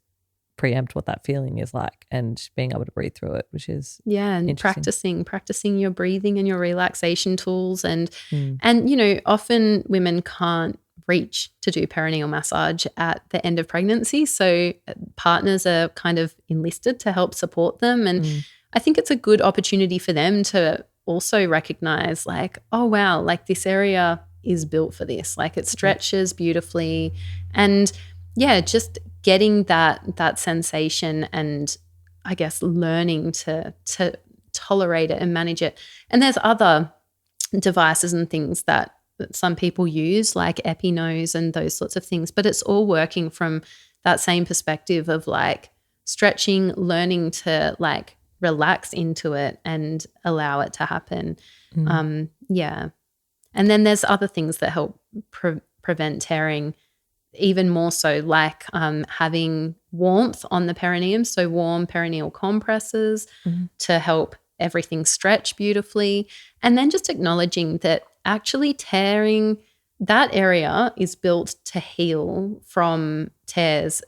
preempt what that feeling is like and being able to breathe through it, which is and practicing your breathing and your relaxation tools, and you know, often women can't reach to do perineal massage at the end of pregnancy, so partners are kind of enlisted to help support them, and I think it's a good opportunity for them to also recognize like, oh wow, like this area is built for this, like it stretches beautifully, and just getting that sensation, and I guess learning to tolerate it and manage it. And there's other devices and things that some people use, like EpiNose and those sorts of things, but it's all working from that same perspective of like stretching, learning to like relax into it and allow it to happen. And then there's other things that help prevent tearing even more so, like having warmth on the perineum, so warm perineal compresses to help everything stretch beautifully, and then just acknowledging that actually tearing, that area is built to heal from tears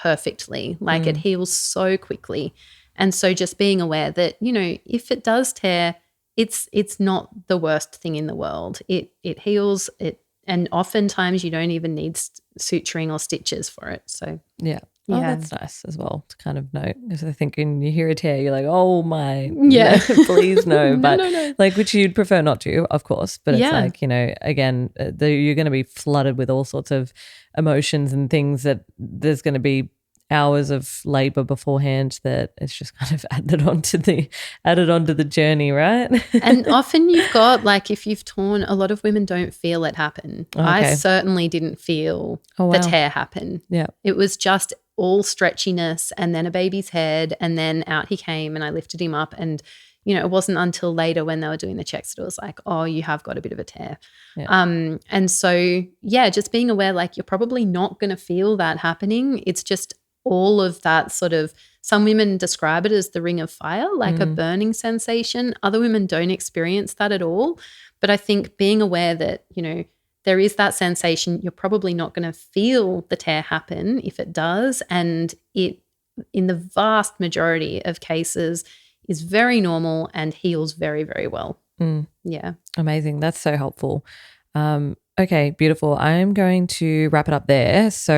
perfectly. Like it heals so quickly. And so just being aware that, you know, if it does tear, it's not the worst thing in the world. It heals it, and oftentimes you don't even need suturing or stitches for it. So yeah. Oh, that's nice as well to kind of note. Because I think when you hear a tear, you're like, oh my, yeah, please no. But no. like, which you'd prefer not to, of course. But it's Yeah. like, you know, again, you're going to be flooded with all sorts of emotions and things that there's going to be hours of labor beforehand that it's just kind of added onto the journey, right? And often you've got, like, if you've torn, a lot of women don't feel it happen. Okay. I certainly didn't feel the tear happen. Yeah. It was just all stretchiness and then a baby's head, and then out he came and I lifted him up, and, you know, it wasn't until later when they were doing the checks that it was like, oh, you have got a bit of a tear. Yeah. And so, yeah, just being aware, like, you're probably not going to feel that happening. It's just all of that sort of, some women describe it as the ring of fire, like a burning sensation. Other women don't experience that at all. But I think being aware that, you know, there is that sensation, you're probably not going to feel the tear happen if it does. And it, in the vast majority of cases, is very normal and heals very, very well. Yeah. Amazing. That's so helpful. Okay, beautiful. I'm going to wrap it up there. So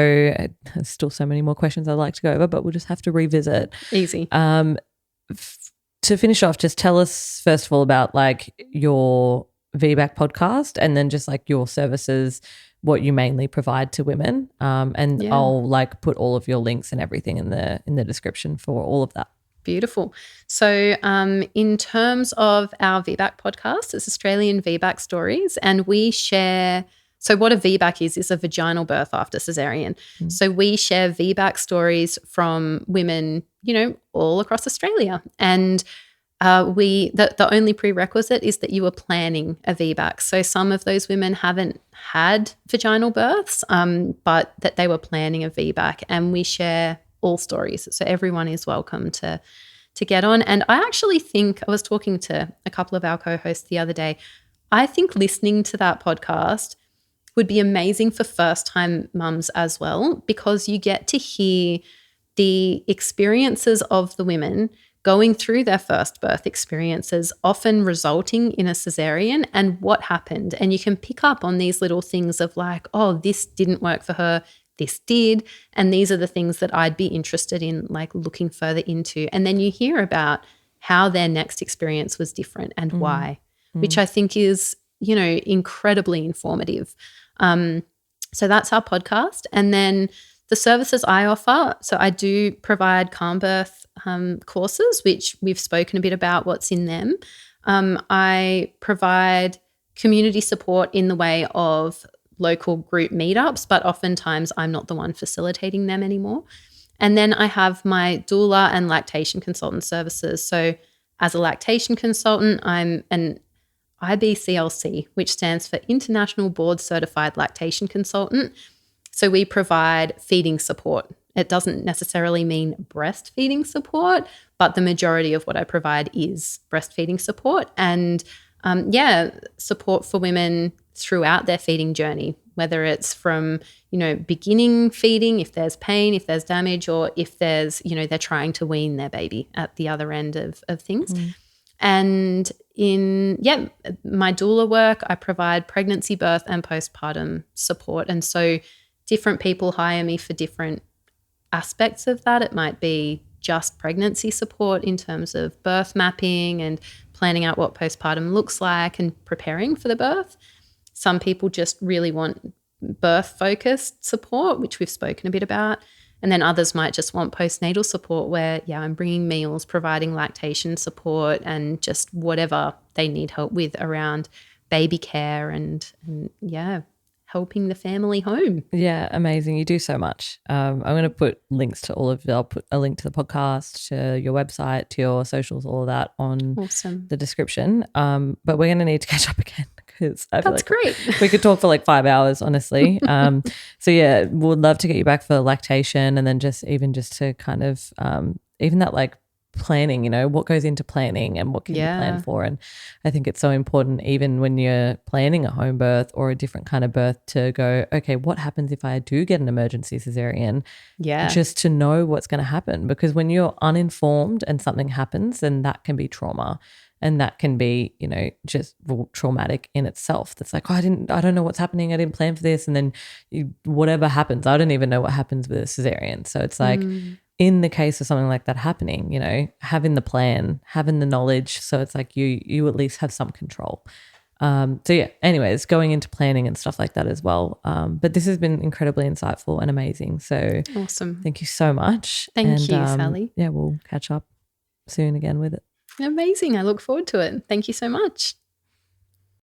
there's still so many more questions I'd like to go over, but we'll just have to revisit. Easy. To finish off, just tell us first of all about like your VBAC podcast, and then just like your services, what you mainly provide to women. And I'll like put all of your links and everything in the description for all of that. Beautiful. So in terms of our VBAC podcast, it's Australian VBAC Stories, and we share, so what a VBAC is a vaginal birth after cesarean. So we share VBAC stories from women, you know, all across Australia. And the only prerequisite is that you are planning a VBAC. So some of those women haven't had vaginal births, but that they were planning a VBAC, and we share all stories. So everyone is welcome to get on. And I actually think, I was talking to a couple of our co-hosts the other day, I think listening to that podcast would be amazing for first-time mums as well, because you get to hear the experiences of the women going through their first birth experiences, often resulting in a cesarean, and what happened. And you can pick up on these little things of like, oh, this didn't work for her, this did, and these are the things that I'd be interested in like looking further into. And then you hear about how their next experience was different and why, which I think is, you know, incredibly informative. So that's our podcast. And then the services I offer, so I do provide Calmbirth courses, which we've spoken a bit about what's in them. I provide community support in the way of local group meetups, but oftentimes I'm not the one facilitating them anymore. And then I have my doula and lactation consultant services. So as a lactation consultant, I'm an IBCLC, which stands for International Board Certified Lactation Consultant. So we provide feeding support. It doesn't necessarily mean breastfeeding support, but the majority of what I provide is breastfeeding support and, support for women throughout their feeding journey, whether it's from, you know, beginning feeding, if there's pain, if there's damage, or if there's, you know, they're trying to wean their baby at the other end of things. And in, my doula work, I provide pregnancy, birth, and postpartum support. And so different people hire me for different aspects of that. It might be just pregnancy support in terms of birth mapping and planning out what postpartum looks like and preparing for the birth. Some people just really want birth-focused support, which we've spoken a bit about. And then others might just want postnatal support where, I'm bringing meals, providing lactation support, and just whatever they need help with around baby care and helping the family home. Yeah, amazing. You do so much. I'm going to put links to all of it. I'll put a link to the podcast, to your website, to your socials, all of that on the description. But we're going to need to catch up again because I feel That's great. We could talk for like 5 hours, honestly. So yeah, we'd love to get you back for lactation, and then just to kind of even that like planning, you know, what goes into planning and what can you plan for. And I think it's so important even when you're planning a home birth or a different kind of birth to go, okay, what happens if I do get an emergency cesarean? Yeah. Just to know what's going to happen, because when you're uninformed and something happens, then that can be trauma. And that can be, you know, just traumatic in itself. That's like, oh, I don't know what's happening. I didn't plan for this. And then whatever happens, I don't even know what happens with a cesarean. So it's like, in the case of something like that happening, you know, having the plan, having the knowledge. So it's like you at least have some control. So yeah, anyways, going into planning and stuff like that as well. But this has been incredibly insightful and amazing. So awesome. Thank you so much. Thank you, Sally. Yeah, we'll catch up soon again with it. Amazing. I look forward to it. Thank you so much.